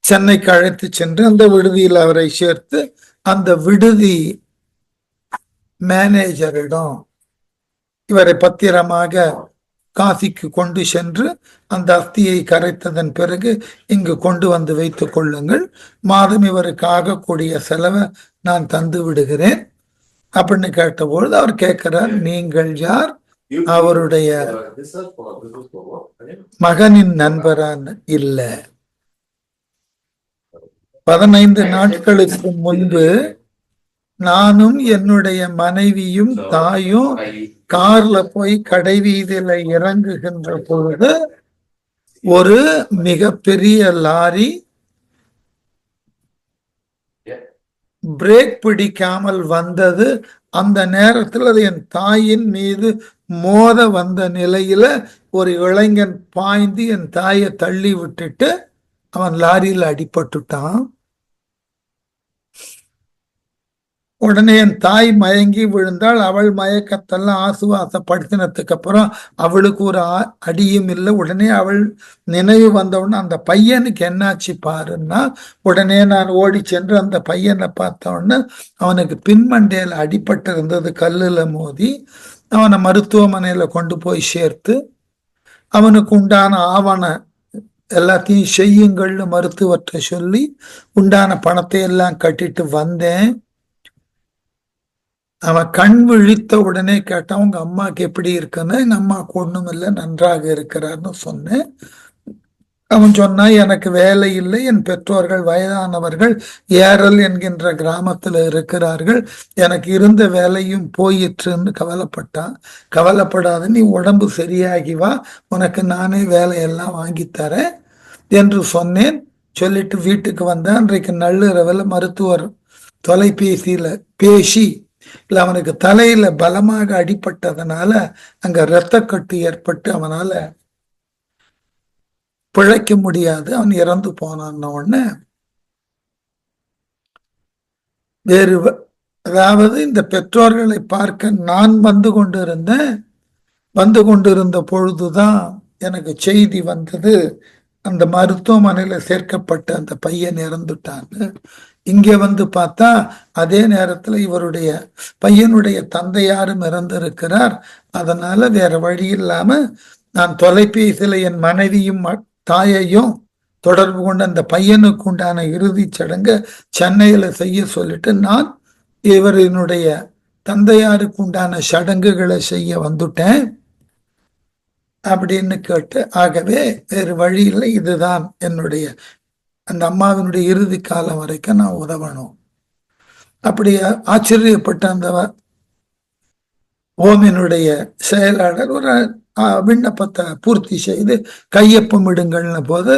சென்னைக்கு அழைத்து சென்று அந்த விடுதியில் அவரை சேர்த்து, அந்த விடுதி மேனேஜரிடம் இவரை பத்திரமாக காசிக்கு கொண்டு சென்று அந்த அஸ்தியை கரைத்ததன் பிறகு இங்கு கொண்டு வந்து வைத்துக் கொள்ளுங்கள், மாதம் இவருக்கு ஆகக்கூடிய செலவை நான் தந்து விடுகிறேன் அப்படின்னு கேட்டபொழுது அவர் கேட்கிறார், நீங்கள் யார், அவருடைய மகனின் நண்பரான்னு. இல்ல, 15 நாட்களுக்கு முன்பு நானும் என்னுடைய மனைவியும் தாயும் கார்ல போய் கடை வீதியில இறங்குகின்ற பொழுது ஒரு மிகப்பெரிய லாரி பிரேக் பிடிக்காமல் வந்தது. அந்த நேரத்தில் அது என் தாயின் மீது மோத வந்த நிலையில ஒரு இளைஞன் பாய்ந்து என் தாயை தள்ளி விட்டுட்டு அவன் லாரியில் அடிபட்டுட்டான். உடனே என் தாய் மயங்கி விழுந்தாள். அவள் மயக்கத்தெல்லாம் ஆசுவாசப்படுத்தினதுக்கு அப்புறம் அவளுக்கு ஒரு அடியும் இல்லை. உடனே அவள் நினைவு வந்தவுடனே அந்த பையனுக்கு என்னாச்சு பாருன்னா, உடனே நான் ஓடி சென்று அந்த பையனை பார்த்த உடனே அவனுக்கு பின்மண்டையில் அடிபட்டு இருந்தது, கல்லுல மோதி. அவனை மருத்துவமனையில கொண்டு போய் சேர்த்து அவனுக்கு உண்டான ஆவண எல்லாத்தையும் செய்யுங்கள்னு மருத்துவர்கிட்ட சொல்லி உண்டான பணத்தை எல்லாம் கட்டிட்டு வந்தேன். அவன் கண் விழித்த உடனே கேட்டான், உங்க அம்மாக்கு எப்படி இருக்குன்னு. எங்க அம்மாவுக்கு ஒண்ணும் இல்லை, நன்றாக இருக்கிறார்னு சொன்னேன். அவன் சொன்னா, எனக்கு வேலை இல்லை, என் பெற்றோர்கள் வயதானவர்கள் ஏரல் என்கின்ற கிராமத்துல இருக்கிறார்கள், எனக்கு இருந்த வேலையும் போயிற்றுன்னு கவலைப்பட்டான். கவலைப்படாத, நீ உடம்பு சரியாகி வா, உனக்கு நானே வேலையெல்லாம் வாங்கி தரேன் என்று சொன்னேன். சொல்லிட்டு வீட்டுக்கு வந்தேன். அன்றைக்கு நள்ளிரவில் மருத்துவர் தொலைபேசியில பேசி, இல்ல அவனுக்கு தலையில பலமாக அடிபட்டதுனால அங்க இரத்தக்கட்டு ஏற்பட்டு அவனால பிழைக்க முடியாது, அவன் இறந்து போனான் உடனே வேறு, அதாவது இந்த பெற்றோர்களை பார்க்க நான் வந்து கொண்டிருந்த பொழுதுதான் எனக்கு செய்தி வந்தது, அந்த மருத்துவமனையில சேர்க்கப்பட்ட அந்த பையன் இறந்துட்டாங்க. இங்க வந்து பார்த்தா அதே நேரத்துல இவருடைய பையனுடைய தந்தையாரும் இறந்திருக்கிறார். அதனால வேற வழி இல்லாம நான் தொலைபேசியில என் மனைவியும் தாயையும் தொடர்பு கொண்டு அந்த பையனுக்கு உண்டான இறுதி சடங்கு சென்னையில செய்ய சொல்லிட்டு நான் இவரினுடைய தந்தையாருக்கு உண்டான சடங்குகளை செய்ய வந்துட்டேன் அப்படின்னு கேட்டு, ஆகவே வேறு வழி இல்லை, இதுதான் என்னுடைய அந்த அம்மாவினுடைய இறுதி காலம் வரைக்கும் நான் உதவணும். அப்படி ஆச்சரியப்பட்ட அந்த ஓமினுடைய செயலாளர் ஒரு விண்ணப்பத்தை பூர்த்தி செய்து கையொப்பம் இடுங்கள்ன போது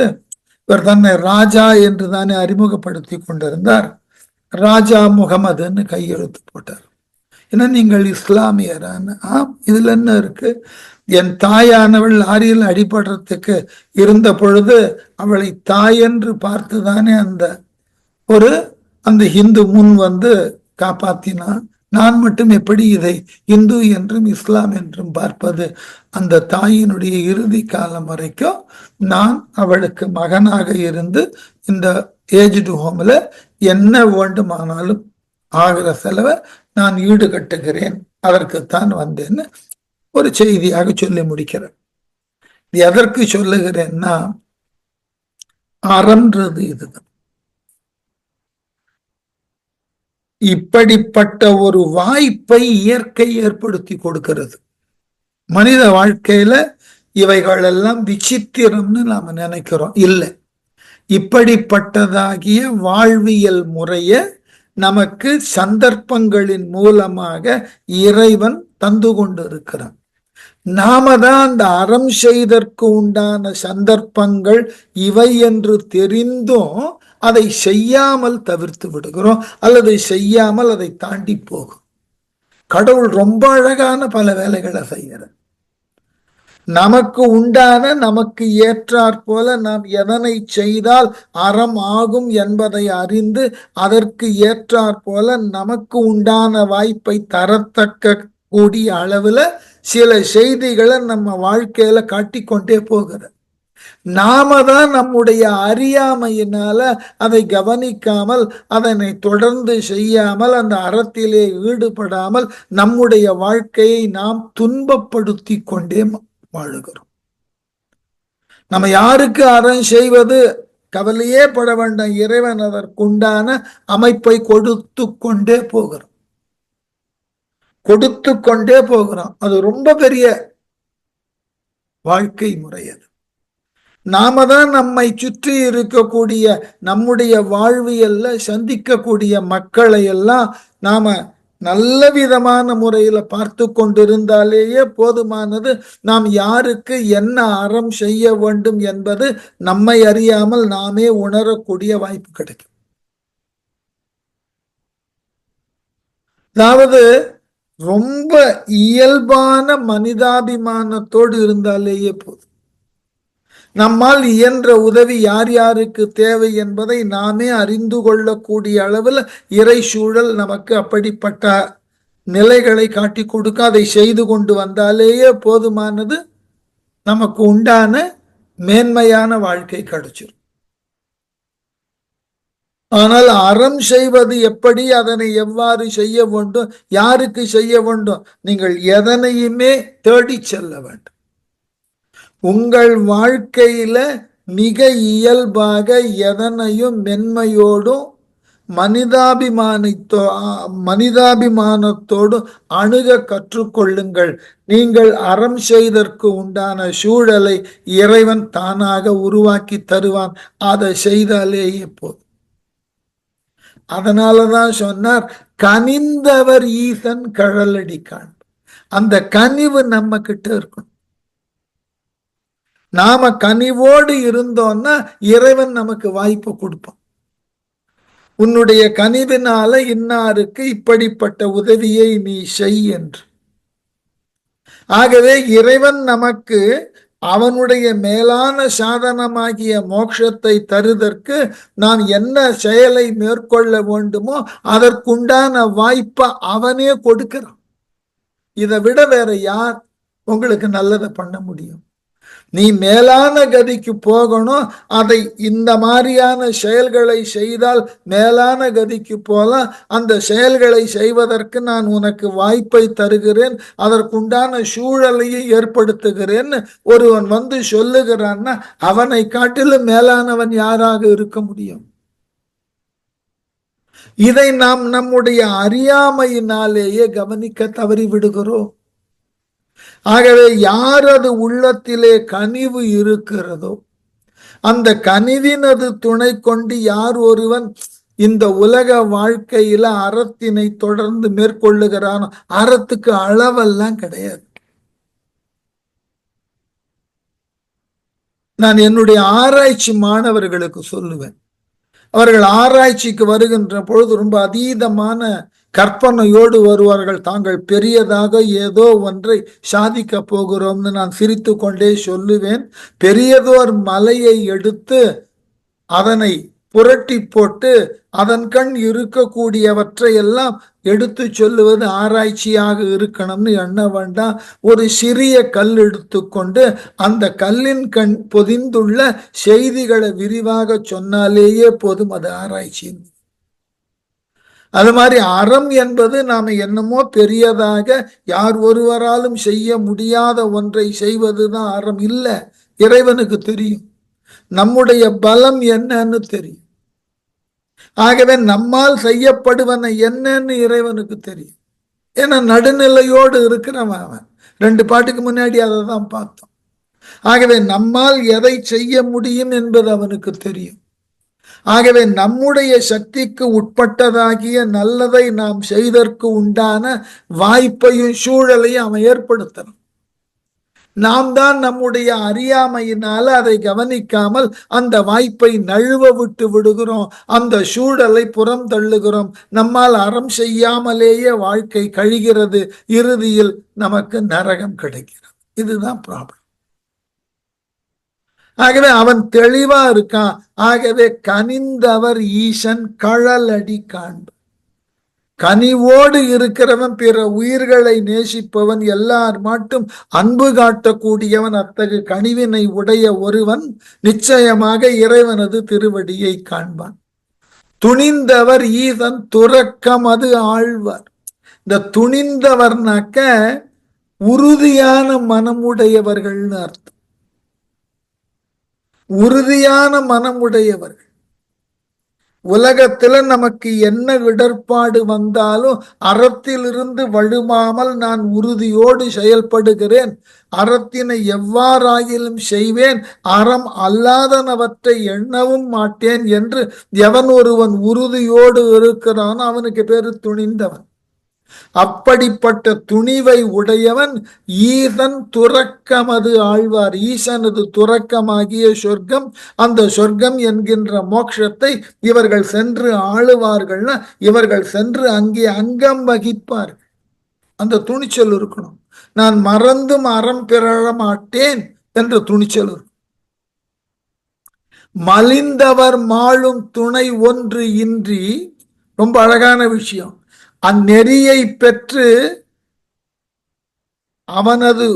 இவர் தன்னை ராஜா என்று தானே அறிமுகப்படுத்தி கொண்டிருந்தார். ராஜா முகமதுன்னு கையெழுத்து போட்டார். ஏன்னா நீங்கள் இஸ்லாமியரான, இதுல என்ன இருக்கு, என் தாயானவள் லாரியில் அடிபடுறதுக்கு இருந்த பொழுது அவளை தாய் என்று பார்த்துதானே அந்த ஹிந்து முன் வந்து காப்பாத்தினான். நான் மட்டும் எப்படி இதை இந்து என்றும் இஸ்லாம் என்றும் பார்ப்பது? அந்த தாயினுடைய இறுதி காலம் வரைக்கும் நான் அவளுக்கு மகனாக இருந்து இந்த ஏஜ்டு ஹோம்ல என்ன வேண்டுமானாலும் ஆகிற செலவை நான் ஈடுகட்டுகிறேன், அதற்குத்தான் வந்தேன்னு ஒரு செய்தியாக சொல்லி முடிக்கிறேன். எதற்கு சொல்லுகிறேன்னா, அறம்ன்றது இதுதான். இப்படிப்பட்ட ஒரு வாய்ப்பை இயற்கை ஏற்படுத்தி கொடுக்கிறது. மனித வாழ்க்கையில இவைகள் எல்லாம் விசித்திரம்னு நாம நினைக்கிறோம். இல்லை, இப்படிப்பட்டதாகிய வாழ்வியல் முறைய நமக்கு சந்தர்ப்பங்களின் மூலமாக இறைவன் தந்து கொண்டு இருக்கிறான். நாம தான் அந்த அறம் செய்தற்கு உண்டான சந்தர்ப்பங்கள் இவை என்று தெரிந்தும் அதை செய்யாமல் தவிர்த்து விடுகிறோம், அல்லது செய்யாமல் அதை தாண்டி போகும். கடவுள் ரொம்ப அழகான பல வேலைகளை செய்கிறார். நமக்கு உண்டான, நமக்கு ஏற்றாற் போல நாம் எதனை செய்தால் அறம் ஆகும் என்பதை அறிந்து அதற்கு ஏற்றாற் போல நமக்கு உண்டான வாய்ப்பை தரத்தக்க கூடிய அளவுல சில செய்திகளை நம்ம வாழ்க்கையில காட்டிக்கொண்டே போகிறது. நாம தான் நம்முடைய அறியாமையினால அதை கவனிக்காமல், அதனை தொடர்ந்து செய்யாமல், அந்த அறத்திலே ஈடுபடாமல் நம்முடைய வாழ்க்கையை நாம் துன்பப்படுத்தி கொண்டே வாழுகிறோம். நம்ம யாருக்கு அறம் செய்வது கவலையே பட வேண்டாம், இறைவன் அதற்குண்டான அமைப்பை கொடுத்து கொண்டே போகிறோம். அது ரொம்ப பெரிய வாழ்க்கை முறை. அது நாம தான் நம்மை சுற்றி இருக்கக்கூடிய நம்முடைய வாழ்வியல்ல சந்திக்கக்கூடிய மக்களை எல்லாம் நாம நல்ல விதமான முறையில பார்த்து கொண்டிருந்தாலேயே போதுமானது. நாம் யாருக்கு என்ன அறம் செய்ய வேண்டும் என்பது நம்மை அறியாமல் நாமே உணரக்கூடிய வாய்ப்பு கிடைக்கும். அதாவது ரொம்ப இயல்பான மனிதாபிமானத்தோடு இருந்தாலேயே போதும். நம்மால் இயன்ற உதவி யார் யாருக்கு தேவை என்பதை நாமே அறிந்து கொள்ளக்கூடிய அளவில் இறை சூழல் நமக்கு அப்படிப்பட்ட நிலைகளை காட்டி கொடுக்க, அதை செய்து கொண்டு வந்தாலேயே போதுமானது. நமக்கு உண்டான மேன்மையான வாழ்க்கை கிடைச்சிடும். ஆனால் அறம் செய்வது எப்படி, அதனை எவ்வாறு செய்ய வேண்டும், யாருக்கு செய்ய வேண்டும், நீங்கள் எதனையுமே தேடி செல்ல வேண்டும். உங்கள் வாழ்க்கையில மிக இயல்பாக எதனையும் மென்மையோடும் மனிதாபிமானத்தோடு அணுக கற்றுக்கொள்ளுங்கள். நீங்கள் அறம் செய்தற்கு உண்டான சூழலை இறைவன் தானாக உருவாக்கி தருவான். அதை செய்தாலேயே போதும். அதனாலதான் சொன்னார், கனிந்தவர் ஈசன் கழலடி காண். அந்த கனிவு நம்ம கிட்ட இருக்கணும். நாம கனிவோடு இருந்தோம்னா இறைவன் நமக்கு வாய்ப்பு கொடுப்பான். உன்னுடைய கனிவினால இன்னாருக்கு இப்படிப்பட்ட உதவியை நீ செய் என்று. ஆகவே இறைவன் நமக்கு அவனுடைய மேலான சாதனமாகிய மோட்சத்தை தருதற்கு நாம் என்ன செயலை மேற்கொள்ள வேண்டுமோ அதற்குண்டான வாய்ப்பை அவனே கொடுக்கிறான். இதை விட வேற யார் உங்களுக்கு நல்லதை பண்ண முடியும்? நீ மேலான கதிக்கு போகணும், அதை இந்த மாதிரியான செயல்களை செய்தால் மேலான கதிக்கு போல, அந்த செயல்களை செய்வதற்கு நான் உனக்கு வாய்ப்பை தருகிறேன், அதற்குண்டான சூழலையை ஏற்படுத்துகிறேன் ஒருவன் வந்து சொல்லுகிறான்னா அவனை காட்டிலும் மேலானவன் யாராக இருக்க முடியும்? இதை நாம் நம்முடைய அறியாமையினாலேயே கவனிக்க தவறி விடுகிறோம். ஆகவே யாரது உள்ளத்திலே கனிவு இருக்கிறதோ அந்த கனிவினது துணை கொண்டு யார் ஒருவன் இந்த உலக வாழ்க்கையில அறத்தினை தொடர்ந்து மேற்கொள்ளுகிறானோ, அறத்துக்கு அளவெல்லாம் கிடையாது. நான் என்னுடைய ஆராய்ச்சி மாணவர்களுக்கு சொல்லுவேன், அவர்கள் ஆராய்ச்சிக்கு வருகின்ற பொழுது ரொம்ப அதீதமான கற்பனையோடு வருவார்கள். தாங்கள் பெரியதாக ஏதோ ஒன்றை சாதிக்க போகிறோம்னு நான் சிரித்து கொண்டே சொல்லுவேன். பெரியதோர் மலையை எடுத்து அதனை புரட்டி போட்டு அதன் கண் இருக்கக்கூடியவற்றை எல்லாம் எடுத்து சொல்லுவது ஆராய்ச்சியாக இருக்கணும்னு எண்ண வேண்டாம். ஒரு சிறிய கல் எடுத்துக்கொண்டு அந்த கல்லின் கண் பொதிந்துள்ள செய்திகளை விரிவாக சொன்னாலேயே போதும், அது ஆராய்ச்சி. அது மாதிரி அறம் என்பது நாம என்னமோ பெரியதாக யார் ஒருவராலும் செய்ய முடியாத ஒன்றை செய்வதுதான் அறம் இல்ல. இறைவனுக்கு தெரியும் நம்முடைய பலம் என்னன்னு தெரியும். ஆகவே நம்மால் செய்யப்படுவன என்னன்னு இறைவனுக்கு தெரியும். ஏன்னா நடுநிலையோடு இருக்கிறவன் அவன். 2 பாட்டுக்கு முன்னாடி அதை தான் பார்த்தோம். ஆகவே நம்மால் எதை செய்ய முடியும் என்பது அவனுக்கு தெரியும். ஆகவே நம்முடைய சக்திக்கு உட்பட்டதாகிய நல்லதை நாம் செய்தற்கு உண்டான வாய்ப்பையும் சூழலையும் அவன் ஏற்படுத்தணும். நாம் தான் நம்முடைய அறியாமையினால அதை கவனிக்காமல் அந்த வாய்ப்பை நழுவ விட்டு விடுகிறோம், அந்த சூழலை புறம் தள்ளுகிறோம். நம்மால் அறம் செய்யாமலேயே வாழ்க்கை கழிகிறது, இறுதியில் நமக்கு நரகம் கிடைக்கிறது. இதுதான் ப்ராப்ளம். ஆகவே அவன் தெளிவா இருக்கான். ஆகவே கனிந்தவர் ஈசன் கழலடி காண்பு. கனிவோடு இருக்கிறவன், பிற உயிர்களை நேசிப்பவன், எல்லார் மட்டும் அன்பு காட்டக்கூடியவன், அத்தகு கனிவினை உடைய ஒருவன் நிச்சயமாக இறைவனது திருவடியை காண்பான். துணிந்தவர் ஈசன் துறக்கம் அது ஆழ்வார். இந்த துணிந்தவர்னாக்க உறுதியான மனமுடையவர்கள்னு அர்த்தம். உறுதியான மனமுடையவர்கள். உலகத்துல நமக்கு என்ன இடர்பாடு வந்தாலும் அறத்திலிருந்து வழுமாமல் நான் உறுதியோடு செயல்படுகிறேன், அறத்தினை எவ்வாறாயிலும் செய்வேன், அறம் அல்லாதனவற்றை எண்ணவும் மாட்டேன் என்று எவன் ஒருவன் உறுதியோடு இருக்கிறானோ அவனுக்கு பேரு துணிந்தவன். அப்படிப்பட்ட துணிவை உடையவன் ஈசன் துறக்கமது ஆழ்வார். ஈசனது துறக்கமாகிய சொர்க்கம், அந்த சொர்க்கம் என்கின்ற மோட்சத்தை இவர்கள் சென்று ஆளுவார்கள்னா இவர்கள் சென்று அங்கே அங்கம் வகிப்பார்கள். அந்த துணிச்சல் இருக்கணும். நான் மறந்தும் அறம் பெற மாட்டேன் என்ற துணிச்சல் இருக்கும். மலிந்தவர் மாளும் துணை ஒன்று இன்றி, ரொம்ப அழகான விஷயம், அந்நெறியை பெற்று அவனது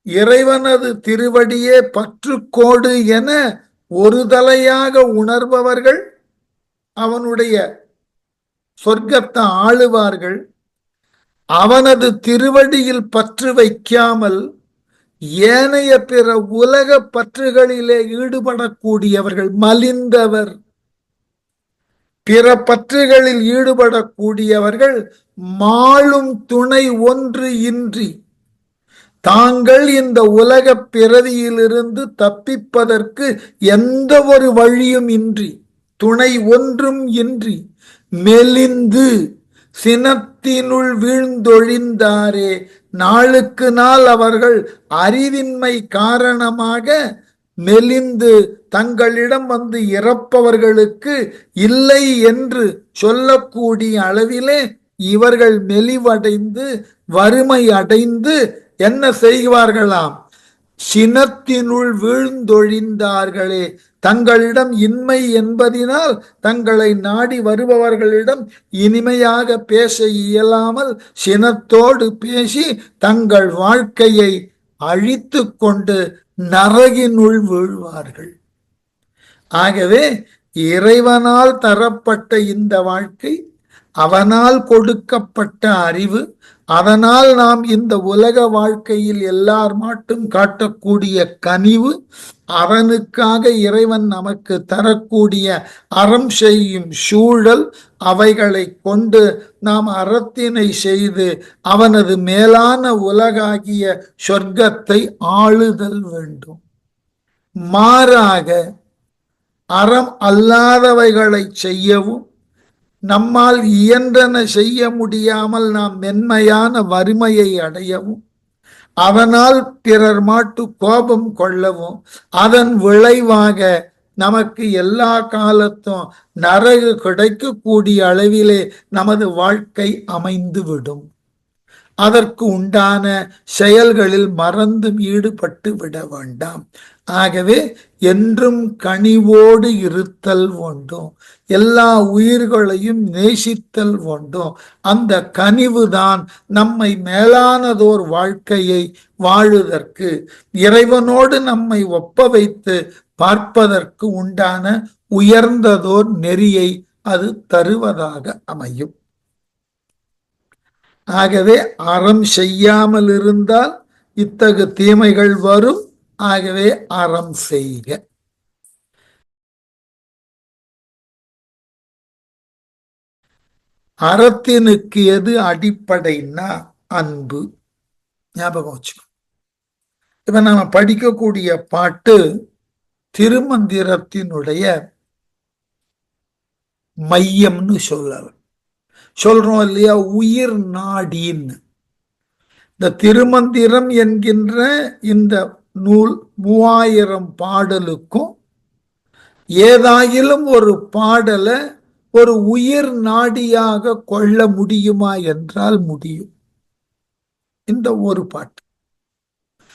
இறைவனது திருவடியே பற்றுக்கோடு என ஒரு தலையாக உணர்பவர்கள் அவனுடைய சொர்க்கத்தை ஆளுவார்கள். அவனது திருவடியில் பற்று வைக்காமல் ஏனைய பிற உலக பற்றுகளிலே ஈடுபடக்கூடியவர்கள் மலிந்தவர். பிற பற்றுகளில் ஈடுபடக்கூடியவர்கள் மாளும் துணை ஒன்று இன்றி, தாங்கள் இந்த உலக பிறவியிலிருந்து தப்பிப்பதற்கு எந்த ஒரு வழியும் இன்றி, துணை ஒன்றும் இன்றி, மெலிந்து சினத்தினுள் வீழ்ந்தொழிந்தாரே. நாளுக்கு நாள் அவர்கள் அறிவின்மை காரணமாக மெலிந்து தங்களிடம் வந்து இறப்பவர்களுக்கு இல்லை என்று சொல்லக்கூடிய அளவிலே இவர்கள் மெலிவடைந்து வறுமை அடைந்து என்ன செய்வார்களாம்? சினத்தினுள் வீழ்ந்தொழிந்தார்களே. தங்களிடம் இன்மை என்பதினால் தங்களை நாடி வருபவர்களிடம் இனிமையாக பேச இயலாமல் சினத்தோடு பேசி தங்கள் வாழ்க்கையை அழித்து கொண்டு நரகினுள் வீழ்வார்கள். ஆகவே இறைவனால் தரப்பட்ட இந்த வாழ்க்கை, அவனால் கொடுக்கப்பட்ட அறிவு, அதனால் நாம் இந்த உலக வாழ்க்கையில் எல்லார் மட்டும் காட்டக்கூடிய கனிவு, அவனுக்காக இறைவன் நமக்கு தரக்கூடிய அறம் செய்யும் சூழல், அவைகளை கொண்டு நாம் அறத்தினை செய்து அவனது மேலான உலகாகிய சொர்க்கத்தை ஆளுதல் வேண்டும். மாறாக அறம் அல்லாதவைகளை செய்யவும், நம்மால் இயன்றன செய்ய முடியாமல் நாம் மென்மையான வறுமையை அடையவும், அவனால் பிறர் மாட்டு கோபம் கொள்ளவும், அதன் விளைவாக நமக்கு எல்லா காலத்தும் நரகு கிடைக்கக்கூடிய அளவிலே நமது வாழ்க்கை அமைந்து விடும். அதற்கு உண்டான செயல்களில் மறந்தும் ஈடுபட்டு விட வேண்டாம். ஆகவே என்றும் கனிவோடு இருத்தல் வேண்டும், எல்லா உயிர்களையும் நேசித்தல் வேண்டும். அந்த கனிவுதான் நம்மை மேலானதோர் வாழ்க்கையை வாழுதற்கு, இறைவனோடு நம்மை ஒப்ப வைத்து பார்ப்பதற்கு உண்டான உயர்ந்ததோர் நெறியை அது தருவதாக அமையும். ஆகவே அறம் செய்யாமல் இருந்தால் இத்தகு தீமைகள் வரும். ஆகவே அறம் செய்க. அறத்தினுக்கு எது அடிப்படைன்னா அன்பு. ஞாபகம் வச்சுக்கோ. இப்ப நாம படிக்கக்கூடிய பாட்டு திருமந்திரத்தினுடைய மையம்னு சொல்றோம் இல்லையா, உயிர் நாடின்னு. இந்த திருமந்திரம் என்கின்ற இந்த நூல் 3000 பாடலுக்கும் ஏதாயிலும் ஒரு பாடலை ஒரு உயிர் நாடியாக கொள்ள முடியுமா என்றால் முடியும். இந்த ஒரு பாட்டு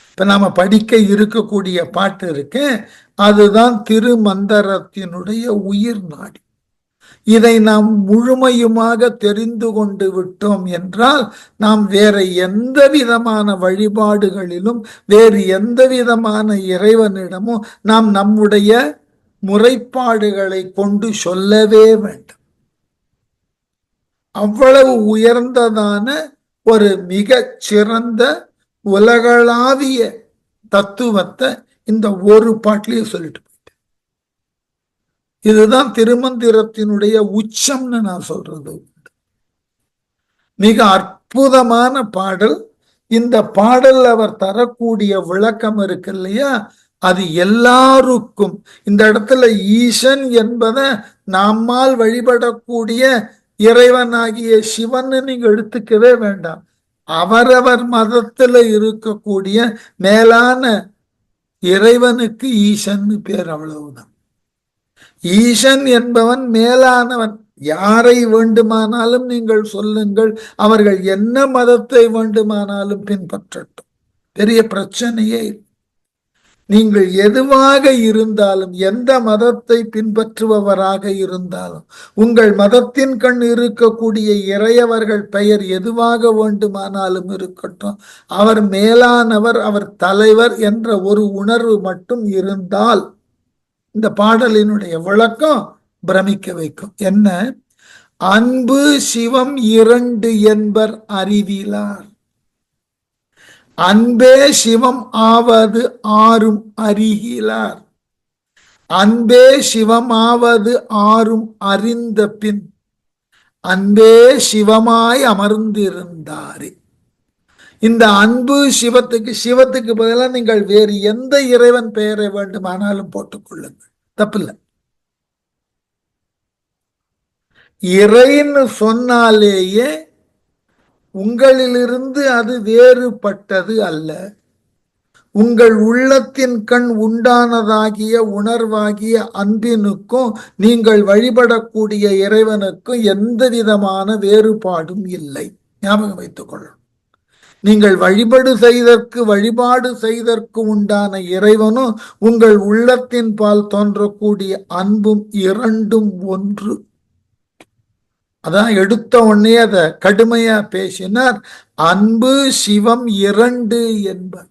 இப்ப நாம படிக்க இருக்கக்கூடிய பாட்டு இருக்கு, அதுதான் திருமந்திரத்தினுடைய உயிர் நாடி. இதை நாம் முழுமையுமாக தெரிந்து கொண்டு விட்டோம் என்றால் நாம் வேற எந்த விதமான வழிபாடுகளிலும் வேறு எந்த விதமான இறைவனிடமும் நாம் நம்முடைய முறைப்பாடுகளை கொண்டு சொல்லவே வேண்டும். அவ்வளவு உயர்ந்ததான ஒரு மிக சிறந்த உலகளாவிய தத்துவத்தை இந்த ஒரு பாட்டிலேயே சொல்லிட்டு போயிட்டேன். இதுதான் திருமந்திரத்தினுடைய உச்சம்னு நான் சொல்றது. மிக அற்புதமான பாடல். இந்த பாடல் அவர் தரக்கூடிய விளக்கம் இருக்கு இல்லையா, அது எல்லாருக்கும். இந்த இடத்துல ஈசன் என்பதை நம்மால் வழிபடக்கூடிய இறைவனாகிய சிவன் நீங்க எடுத்துக்கவே வேண்டாம். அவரவர் மதத்துல இருக்கக்கூடிய மேலான இறைவனுக்கு ஈசன் பேர், அவ்வளவுதான். ஈசன் என்பவன் மேலானவன். யாரை வேண்டுமானாலும் நீங்கள் சொல்லுங்கள், அவர்கள் என்ன மதத்தை வேண்டுமானாலும் பின்பற்றட்டும், பெரிய பிரச்சனையே. நீங்கள் எதுவாக இருந்தாலும், எந்த மதத்தை பின்பற்றுபவராக இருந்தாலும், உங்கள் மதத்தின் கண் இருக்கக்கூடிய இறையவர்கள் பெயர் எதுவாக வேண்டுமானாலும் இருக்கட்டும், அவர் மேலானவர், அவர் தலைவர் என்ற ஒரு உணர்வு மட்டும் இருந்தால் இந்த பாடலினுடைய விளக்கம் பிரமிக்க வைக்கும். என்ன? அன்பு சிவம் 2 என்பர் அறிவிலார், அன்பே சிவம் ஆவது 6ம் அறிகிலார், அன்பே சிவமாவது 6ம் அறிந்த பின் அன்பே சிவமாய் அமர்ந்திருந்தாரே. இந்த அன்பு சிவத்துக்கு பதிலாக நீங்கள் வேறு எந்த இறைவன் பெயரை வேண்டுமானாலும் போட்டுக்கொள்ளுங்கள், தப்பில்லை. இறைன்னு சொன்னாலேயே உங்களிலிருந்து அது வேறுபட்டது அல்ல. உங்கள் உள்ளத்தின் கண் உண்டானதாகிய உணர்வாகிய அன்பினுக்கும் நீங்கள் வழிபடக்கூடிய இறைவனுக்கும் எந்த விதமான வேறுபாடும் இல்லை. ஞாபகம் வைத்துக் கொள்ளும். நீங்கள் வழிபாடு செய்தற்கு உண்டான இறைவனும் உங்கள் உள்ளத்தின் பால் தோன்றக்கூடிய அன்பும் 2ம் ஒன்று. அதான் எடுத்த உடனே அதை கடுமையா பேசினார். அன்பு சிவம் 2 என்பர்.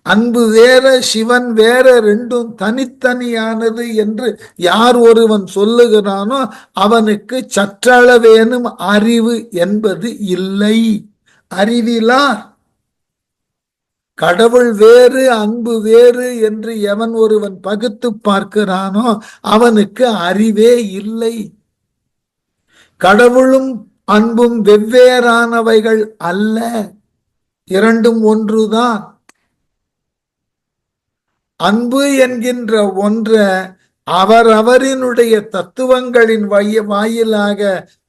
அன்பு வேற, சிவன் வேற, 2ம் தனித்தனியானது என்று யார் ஒருவன் சொல்லுகிறானோ அவனுக்கு சற்றளவேனும் அறிவு என்பது இல்லை. அறிவிலார். கடவுள் வேறு அன்பு வேறு என்று எவன் ஒருவன் பகுத்து பார்க்கிறானோ அவனுக்கு அறிவே இல்லை. கடவுளும் அன்பும் வெவ்வேறானவைகள் அல்ல, 2ம் ஒன்றுதான். அன்பு என்கின்ற ஒன்றை அவரவரினுடைய தத்துவங்களின் வாயிலாக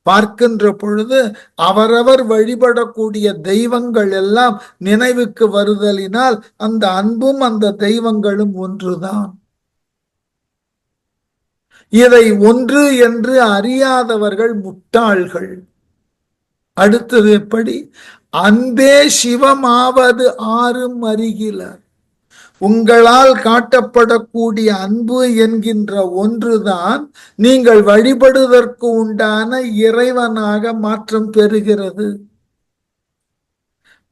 பார்க்கின்ற பொழுது அவரவர் வழிபடக்கூடிய தெய்வங்கள் எல்லாம் நினைவுக்கு வருதலினால் அந்த அன்பும் அந்த தெய்வங்களும் ஒன்றுதான். இதை ஒன்று என்று அறியாதவர்கள் முட்டாள்கள். அடுத்தது எப்படி? அன்பே சிவமாவது 6ம் அறிகிலார். உங்களால் காட்டப்படக்கூடிய அன்பு என்கின்ற ஒன்றுதான் நீங்கள் வழிபடுவதற்கு உண்டான இறைவனாக மாற்றம் பெறுகிறது.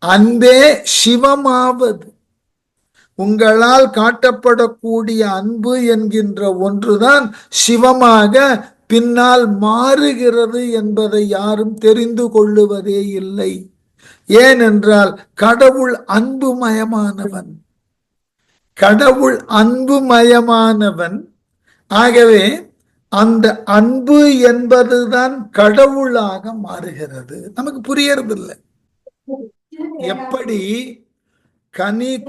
அன்பே சிவமாவது. உங்களால் காட்டப்படக்கூடிய அன்பு என்கின்ற ஒன்றுதான் சிவமாக பின்னால் மாறுகிறது என்பதை யாரும் தெரிந்து கொள்ளுவதே இல்லை. ஏனென்றால் கடவுள் அன்புமயமானவன். கடவுள் அன்புமயமானவன். ஆகவே அந்த அன்பு என்பதுதான் கடவுளாக மாறுகிறது. நமக்கு புரியறதில்லை. எப்படி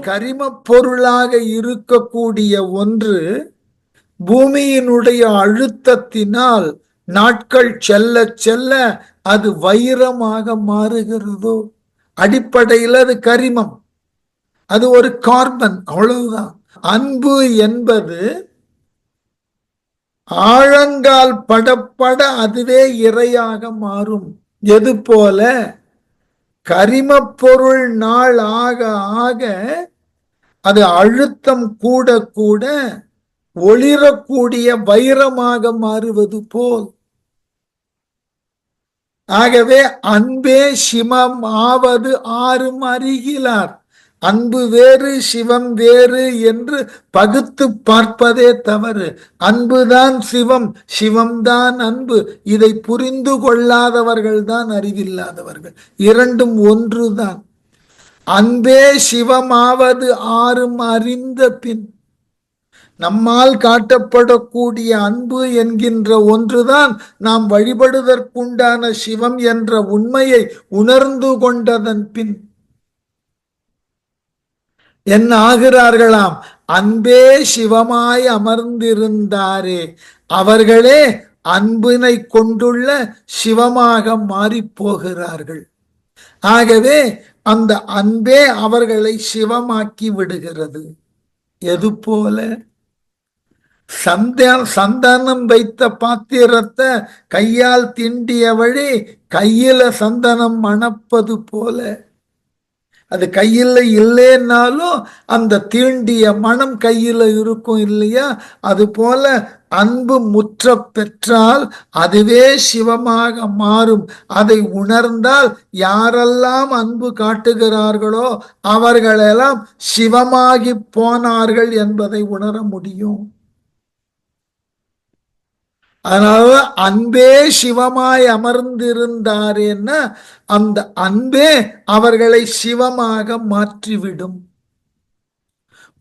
கரிம பொருளாக இருக்கக்கூடிய ஒன்று பூமியினுடைய அழுத்தத்தினால் நாட்கள் செல்ல செல்ல அது வைரமாக மாறுகிறதோ, அடிப்படையில் அது கரிமம், அது ஒரு கார்பன், அவ்வளவுதான். அன்பு என்பது ஆழங்கால் படப்பட அதுவே இரையாக மாறும். எது போல கரிம பொருள் நாள் ஆக ஆக அது அழுத்தம் கூட கூட ஒளிரக்கூடிய வைரமாக மாறுவது போல். ஆகவே அன்பே சிவம் ஆவது ஆறும் அறிகிறார். அன்பு வேறு சிவம் வேறு என்று பகுத்து பார்ப்பதே தவறு. அன்புதான் சிவம், சிவம்தான் அன்பு. இதை புரிந்து கொள்ளாதவர்கள் தான் அறிவில்லாதவர்கள். இரண்டும் ஒன்றுதான். அன்பே சிவமாவது ஆறும் அறிந்த பின். நம்மால் காட்டப்படக்கூடிய அன்பு என்கின்ற ஒன்றுதான் நாம் வழிபடுவதற்குண்டான சிவம் என்ற உண்மையை உணர்ந்து கொண்டதன் பின் என்ன ஆகிறார்களாம்? அன்பே சிவமாய் அமர்ந்திருந்தாரே அவர்களே அன்பினை கொண்டுள்ள சிவமாக மாறி போகிறார்கள். ஆகவே அந்த அன்பே அவர்களை சிவமாக்கி விடுகிறது. எது போல சந்தனம் வைத்த பாத்திரத்தை கையால் திண்டிய வழி கையில சந்தனம் மணப்பது போல. அது கையில இல்லைன்னாலும் அந்த தீண்டிய மனம் கையில இருக்கும் இல்லையா? அது போல அன்பு முற்ற பெற்றால் அதுவே சிவமாக மாறும். அதை உணர்ந்தால் யாரெல்லாம் அன்பு காட்டுகிறார்களோ அவர்களெல்லாம் சிவமாகி போனார்கள் என்பதை உணர முடியும். அதனால அன்பே சிவமாய் அமர்ந்திருந்தாரேன்னா அந்த அன்பே அவர்களை சிவமாக மாற்றிவிடும்.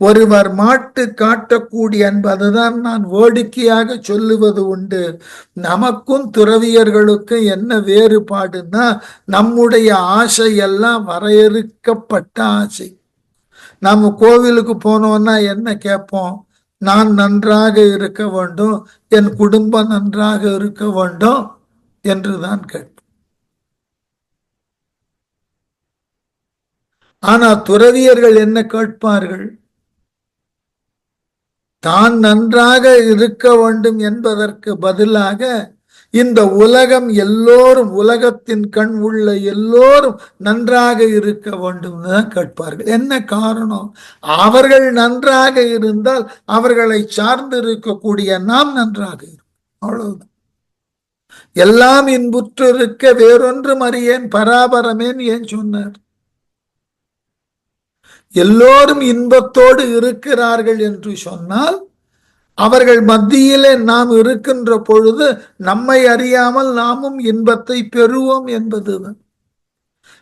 ஒருவர் மாட்டு காட்டக்கூடிய அன்பு, அதுதான் நான் வேடிக்கையாக சொல்லுவது உண்டு. நமக்கும் துறவியர்களுக்கும் என்ன வேறுபாடுன்னா, நம்முடைய ஆசை எல்லாம் வரையறுக்கப்பட்ட ஆசை. நம்ம கோவிலுக்கு போனோம்னா என்ன கேட்போம்? நான் நன்றாக இருக்க வேண்டும், என் குடும்பம் நன்றாக இருக்க வேண்டும் என்றுதான் கேட்போம். ஆனா துறவியர்கள் என்ன கேட்பார்கள்? தான் நன்றாக இருக்க வேண்டும் என்பதற்கு பதிலாக இந்த உலகம் எல்லோரும், உலகத்தின் கண் உள்ள எல்லோரும் நன்றாக இருக்க வேண்டும் தான் கேட்பார்கள். என்ன காரணம்? அவர்கள் நன்றாக இருந்தால் அவர்களை சார்ந்து இருக்கக்கூடிய நாம் நன்றாக இருக்கும், அவ்வளவுதான். எல்லாம் இன்புற்று இருக்க வேறொன்றும் அறியேன் பராபரமேன் ஏன் சொன்னார்? எல்லோரும் இன்பத்தோடு இருக்கிறார்கள் என்று சொன்னால் அவர்கள் மத்தியிலே நாம் இருக்கின்ற பொழுது நம்மை அறியாமல் நாமும் இன்பத்தை பெறுவோம் என்பதுதான்.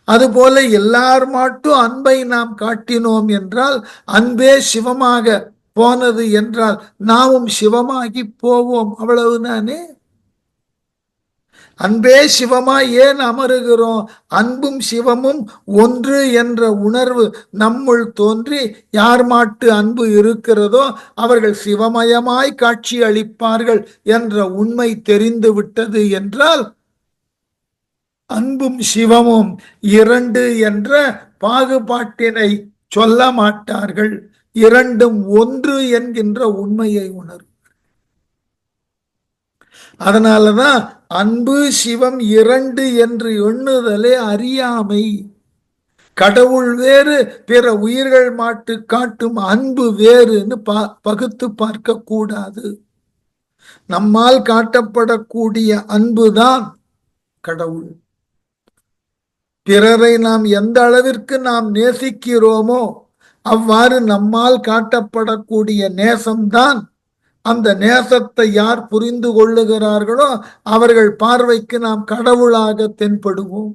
அதுபோல எல்லார் மட்டும் அன்பை நாம் காட்டினோம் என்றால், அன்பே சிவமாக போனது என்றால் நாமும் சிவமாகி போவோம், அவ்வளவுதானே. அன்பே சிவமாய் ஏன் அமருகிறோம்? அன்பும் சிவமும் ஒன்று என்ற உணர்வு நம்முள் தோன்றி யார் மாட்டு அன்பு இருக்கிறதோ அவர்கள் சிவமயமாய் காட்சி அளிப்பார்கள் என்ற உண்மை தெரிந்து விட்டது என்றால் அன்பும் சிவமும் இரண்டு என்ற பாகுபாட்டினை சொல்ல மாட்டார்கள். இரண்டும் ஒன்று என்கின்ற உண்மையை உணரும். அதனாலதான் அன்பு சிவம் இரண்டு என்று எண்ணுதலே அறியாமை. கடவுள் வேறு, பிற உயிர்கள் மாட்டு காட்டும் அன்பு வேறுன்னு பகுத்து பார்க்க கூடாது. நம்மால் காட்டப்படக்கூடிய அன்புதான் கடவுள். பிறரை நாம் எந்த அளவிற்கு நாம் நேசிக்கிறோமோ அவ்வாறு நம்மால் காட்டப்படக்கூடிய நேசம்தான். அந்த நேசத்தை யார் புரிந்து கொள்ளுகிறார்களோ அவர்கள் பார்வைக்கு நாம் கடவுளாக தென்படுவோம்.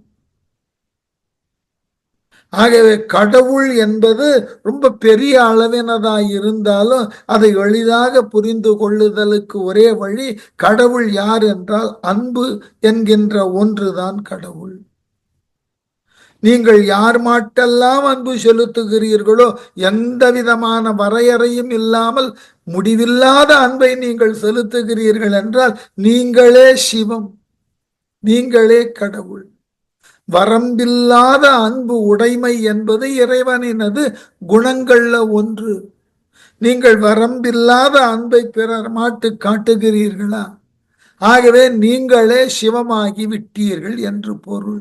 ஆகவே கடவுள் என்பது ரொம்ப பெரிய அளவினதாய் இருந்தாலும் அதை எளிதாக புரிந்து கொள்ளுதலுக்கு ஒரே வழி, கடவுள் யார் என்றால் அன்பு என்கின்ற ஒன்றுதான் கடவுள். நீங்கள் யார் மாட்டெல்லாம் அன்பு செலுத்துகிறீர்களோ, எந்த விதமான வரையறையும் இல்லாமல் முடிவில்லாத அன்பை நீங்கள் செலுத்துகிறீர்கள் என்றால் நீங்களே சிவம், நீங்களே கடவுள். வரம்பில்லாத அன்பு உடைமை என்பது இறைவனினது குணங்கள்ல ஒன்று. நீங்கள் வரம்பில்லாத அன்பை பிறர் மாட்டு காட்டுகிறீர்களா? ஆகவே நீங்களே சிவமாகி விட்டீர்கள் என்று பொருள்.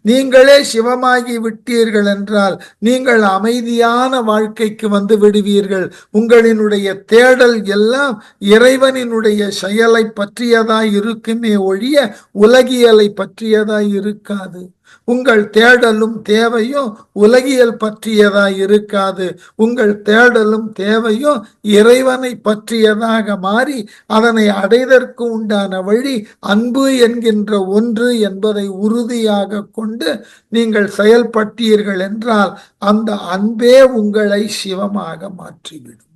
நீங்களே சிவமாகி விட்டீர்கள் என்றால் நீங்கள் அமைதியான வாழ்க்கைக்கு வந்து விடுவீர்கள். உங்களினுடைய தேடல் எல்லாம் இறைவனினுடைய செயலை பற்றியதாய் இருக்குமே ஒழிய உலகியலை பற்றியதாய் இருக்காது. உங்கள் தேடலும் தேவையும் உலகியல் பற்றியதாய் இருக்காது. உங்கள் தேடலும் தேவையும் இறைவனை பற்றியதாக மாறி அதனை அடைதற்கு உண்டான வழி அன்பு என்கின்ற ஒன்று என்பதை உறுதியாக கொண்டு நீங்கள் செயல்பட்டீர்கள் என்றால் அந்த அன்பே உங்களை சிவமாக மாற்றிவிடும்.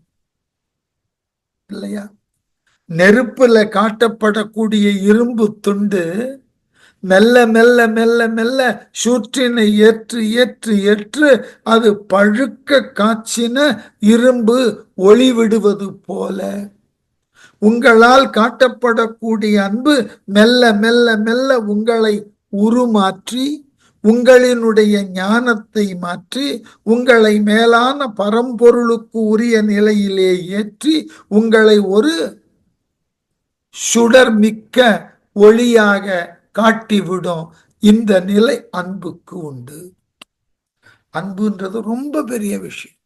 இல்லையா? நெருப்புல காட்டப்படக்கூடிய இரும்பு துண்டு மெல்ல மெல்ல மெல்ல மெல்ல சூற்றினை ஏற்று ஏற்று ஏற்று அது பழுக்க காய்ச்சின இரும்பு ஒளி விடுவது போல உங்களால் காட்டப்படக்கூடிய அன்பு மெல்ல மெல்ல மெல்ல உங்களை உருமாற்றி உங்களினுடைய ஞானத்தை மாற்றி உங்களை மேலான பரம்பொருளுக்கு உரிய நிலையிலே ஏற்றி உங்களை ஒரு சுடர்மிக்க ஒளியாக காட்டிவிடும். இந்த நிலை அன்புக்கு உண்டு. அன்புன்றது ரொம்ப பெரிய விஷயம்.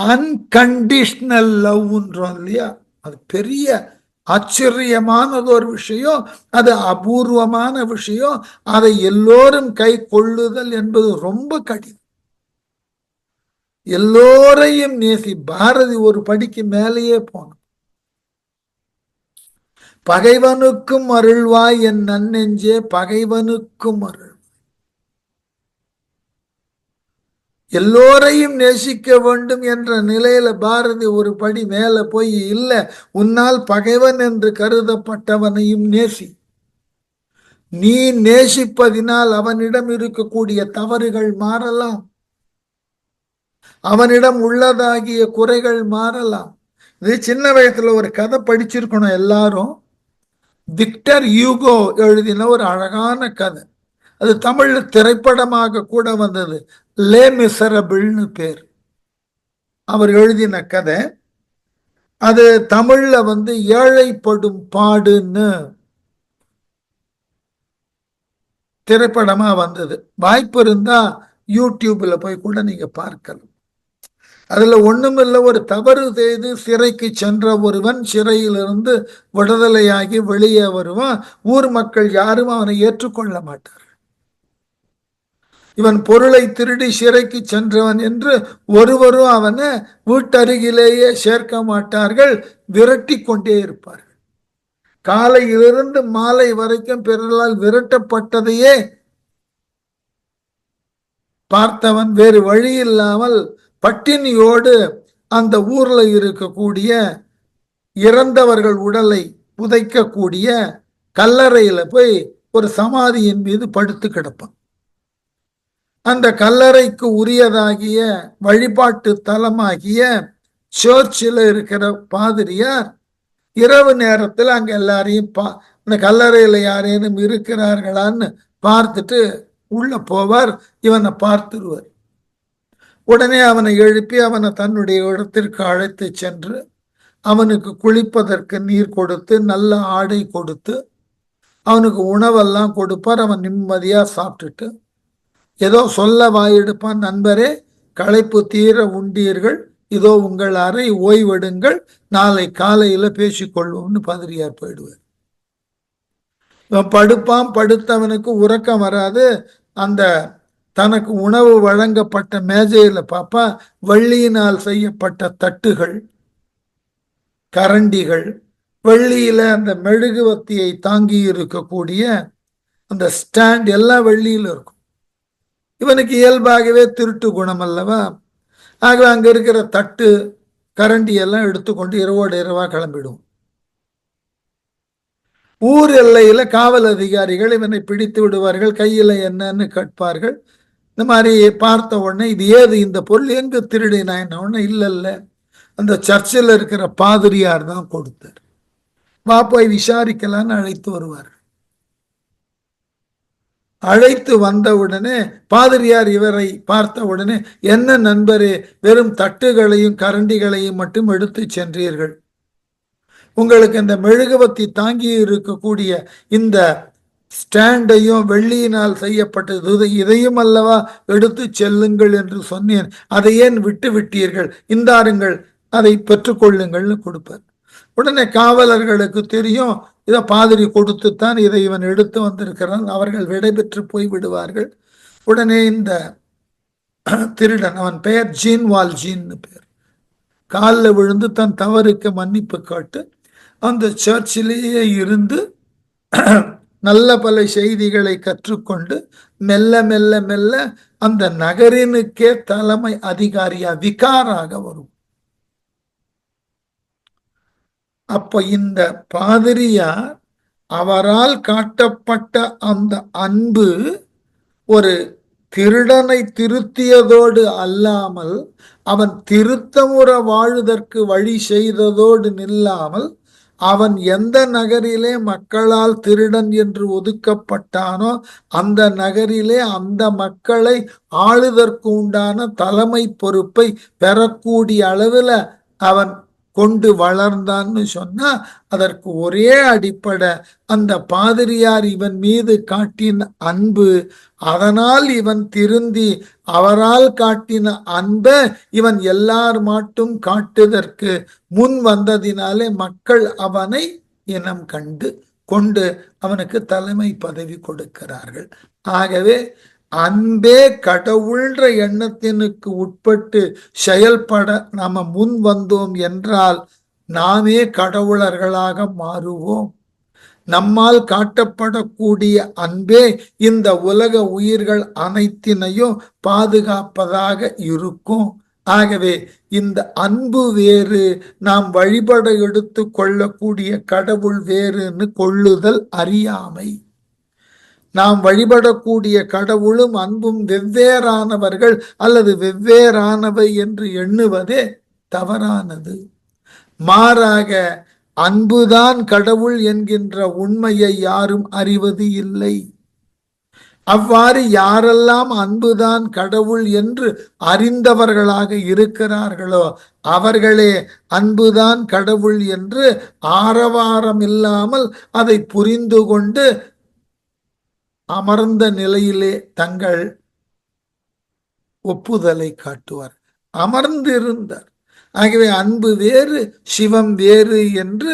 அன்கண்டிஷனல் லவ்ன்றோம் இல்லையா, அது பெரிய ஆச்சரியமானது ஒரு விஷயம், அது அபூர்வமான விஷயம். அதை எல்லோரும் கை கொள்ளுதல் என்பது ரொம்ப கடினம். எல்லோரையும் நேசி. பாரதி ஒரு படிக்கு மேலேயே போனோம். பகைவனுக்கும் அருள்வாய் என் நன்னெஞ்சே பகைவனுக்கும் அருள். எல்லோரையும் நேசிக்க வேண்டும் என்ற நிலையில பாரதி ஒரு படி மேல போய் இல்ல, உன்னால் பகைவன் என்று கருதப்பட்டவனையும் நேசி. நீ நேசிப்பதினால் அவனிடம் இருக்கக்கூடிய தவறுகள் மாறலாம், அவனிடம் உள்ளதாகிய குறைகள் மாறலாம். இது சின்ன வயசுல ஒரு கதை படிச்சிருக்கணும் எல்லாரும். விக்டர் யூகோ எழுதின ஒரு அழகான கதை. அது தமிழ்ல திரைப்படமாக கூட வந்தது. லே மிசரபிள்னு பேர். அவர் எழுதின கதை. அது தமிழ்ல ஏழைப்படும் பாடுன்னு திரைப்படமா வந்தது. வாய்ப்பு இருந்தா யூடியூப்ல போய் கூட நீங்க பார்க்கலாம். அதுல ஒண்ணுமில்ல, ஒரு தவறு செய்து சிறைக்கு சென்ற ஒருவன் சிறையிலிருந்து விடுதலையாகி வெளியே வருவான். ஊர் மக்கள் யாரும் அவனை ஏற்றுக்கொள்ள மாட்டார்கள். இவன் பொருளை திருடி சிறைக்கு சென்றவன் என்று ஒருவரும் அவனை வீட்டருகிலேயே சேர்க்க மாட்டார்கள், விரட்டி கொண்டே இருப்பார்கள். காலையிலிருந்து மாலை வரைக்கும் பிறரால் விரட்டப்பட்டதையே பார்த்தவன் வேறு வழி இல்லாமல் பட்டினியோடு அந்த ஊர்ல இருக்கக்கூடிய இறந்தவர்கள் உடலை புதைக்கக்கூடிய கல்லறையில போய் ஒரு சமாதியின் மீது படுத்து கிடப்பான். அந்த கல்லறைக்கு உரியதாகிய வழிபாட்டு தலமாகிய சர்ச்சில் இருக்கிற பாதிரியார் இரவு நேரத்தில் அங்க எல்லாரையும் இந்த கல்லறையில யாரேனும் இருக்கிறார்களான்னு பார்த்துட்டு உள்ள போவார். இவனை பார்த்துருவார். உடனே அவனை எழுப்பி அவனை தன்னுடைய இடத்திற்கு அழைத்து சென்று அவனுக்கு குளிப்பதற்கு நீர் கொடுத்து நல்ல ஆடை கொடுத்து அவனுக்கு உணவெல்லாம் கொடுப்பார். அவன் நிம்மதியா சாப்பிட்டுட்டு ஏதோ சொல்ல வாயெடுப்பான், நண்பரே களைப்பு தீர உண்டீர்கள், இதோ உங்கள் அறை, ஓய்வெடுங்கள், நாளை காலையில பேசிக்கொள்வோம்னு பாதிரியார் போயிடுவார். படுப்பான், படுத்தவனுக்கு உறக்கம் வராது. அந்த தனக்கு உணவு வழங்கப்பட்ட மேஜையில பாப்பா வெள்ளியினால் செய்யப்பட்ட தட்டுகள், கரண்டிகள், வெள்ளியில அந்த மெழுகுவத்தியை தாங்கி இருக்கக்கூடிய அந்த ஸ்டாண்ட் எல்லாம் வெள்ளியில இருக்கும். இவனுக்கு இயல்பாகவே திருட்டு குணம் அல்லவா. ஆகவே அங்க இருக்கிற தட்டு கரண்டி எல்லாம் எடுத்துக்கொண்டு இரவோடு இரவா கிளம்பிடும். ஊர் எல்லையில காவல் அதிகாரிகள் இவனை பிடித்து விடுவார்கள். கையில என்னன்னு கேட்பார்கள். இந்த மாதிரி பார்த்த உடனே இது ஏது, இந்த பொருள் எங்க திருடினான் உடனே இல்ல அந்த சர்ச்சில் இருக்கிற பாதிரியார் தான் கொடுத்தார், வா போய் விசாரிக்கலான்னு அழைத்து வருவார். அழைத்து வந்தவுடனே பாதிரியார் இவரை பார்த்த உடனே, என்ன நண்பரே, வெறும் தட்டுகளையும் கரண்டிகளையும் மட்டும் எடுத்து சென்றீர்கள், உங்களுக்கு இந்த மெழுகுவத்தி தாங்கி இருக்கக்கூடிய இந்த ஸ்டாண்டையும் வெள்ளியினால் செய்யப்பட்டது இதையும் அல்லவா எடுத்து செல்லுங்கள் என்று சொன்னேன், அதை ஏன் விட்டு விட்டீர்கள், இந்தாருங்கள் அதை பெற்றுக்கொள்ளுங்கள்னு கொடுப்பார். உடனே காவலர்களுக்கு தெரியும், இதை பாதிரி கொடுத்துத்தான் இதை இவன் எடுத்து வந்திருக்கிறான், அவர்கள் விடைபெற்று போய் விடுவார்கள். உடனே இந்த திருடன், அவன் பெயர் ஜீன் வால்ஜீன்னு பேர், காலில் விழுந்து தன் தவறுக்கு மன்னிப்பு காட்டு அந்த சர்ச்சிலேயே இருந்து நல்ல பல செய்திகளை கற்றுக்கொண்டு மெல்ல மெல்ல மெல்ல அந்த நகரினுக்கே தலைமை அதிகாரியா விகாராக வரும். அப்ப இந்த பாதிரியார் அவரால் காட்டப்பட்ட அந்த அன்பு ஒரு திருடனை திருத்தியதோடு அல்லாமல் அவன் திருத்தமுற வாழுதற்கு வழி செய்ததோடு நில்லாமல் அவன் எந்த நகரிலே மக்களால் திருடன் என்று ஒதுக்கப்பட்டானோ அந்த நகரிலே அந்த மக்களை ஆளுதற்கு உண்டான தலைமை பொறுப்பை பெறக்கூடிய அளவில் அவன் கொண்டு வளர்ந்தான்னு சொன்னா அதற்கு ஒரே அடிப்படை அந்த பாதிரியார் இவன் மீது காட்டின அன்பு. அதனால் இவன் திருந்தி அவரால் காட்டின அன்பை இவன் எல்லார் மாட்டும் காட்டுதற்கு முன் வந்ததினாலே மக்கள் அவனை இனம் கண்டு கொண்டு அவனுக்கு தலைமை பதவி கொடுக்கிறார்கள். ஆகவே அன்பே கடவுள்ன்ற எண்ணத்தினுக்கு உட்பட்டு செயல்பட நாம முன் வந்தோம் என்றால் நாமே கடவுளர்களாக மாறுவோம். நம்மால் காட்டப்படக்கூடிய அன்பே இந்த உலக உயிர்கள் அனைத்தினையும் பாதுகாப்பதாக இருக்கும். ஆகவே இந்த அன்பு வேறு, நாம் வழிபட எடுத்து கொள்ளக்கூடிய கடவுள் வேறுன்னு கொள்ளுதல் அறியாமை. நாம் வழிபடக்கூடிய கடவுளும் அன்பும் வெவ்வேறானவர்கள் அல்லது வெவ்வேறானவை என்று எண்ணுவதே தவறானது. மாறாக அன்புதான் கடவுள் என்கின்ற உண்மையை யாரும் அறிவது இல்லை. அவ்வாறு யாரெல்லாம் அன்புதான் கடவுள் என்று அறிந்தவர்களாக இருக்கிறார்களோ அவர்களே அன்புதான் கடவுள் என்று ஆரவாரம் இல்லாமல் அதை புரிந்து கொண்டு அமர்ந்த நிலையிலே தங்கள் ஒப்புதலை காட்டுவார். அமர்ந்திருந்தார். ஆகவே அன்பு வேறு சிவம் வேறு என்று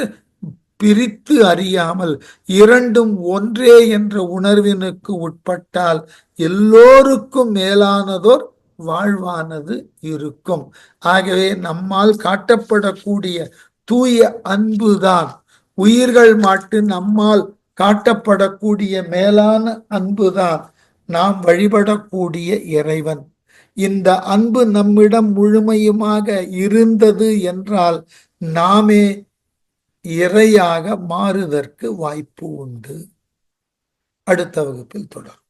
பிரித்து அறியாமல் இரண்டும் ஒன்றே என்ற உணர்வினுக்கு உட்பட்டால் எல்லோருக்கும் மேலானதோர் வாழ்வானது இருக்கும். ஆகவே நம்மால் காட்டப்படக்கூடிய தூய அன்புதான் உயிர்கள் மாட்டு நம்மால் காட்டப்படக்கூடிய மேலான அன்புதான் நாம் வழிபடக்கூடிய இறைவன். இந்த அன்பு நம்மிடம் முழுமையுமாக இருந்தது என்றால் நாமே இறையாக மாறுதற்கு வாய்ப்பு உண்டு. அடுத்த வகுப்பில் தொடரும்.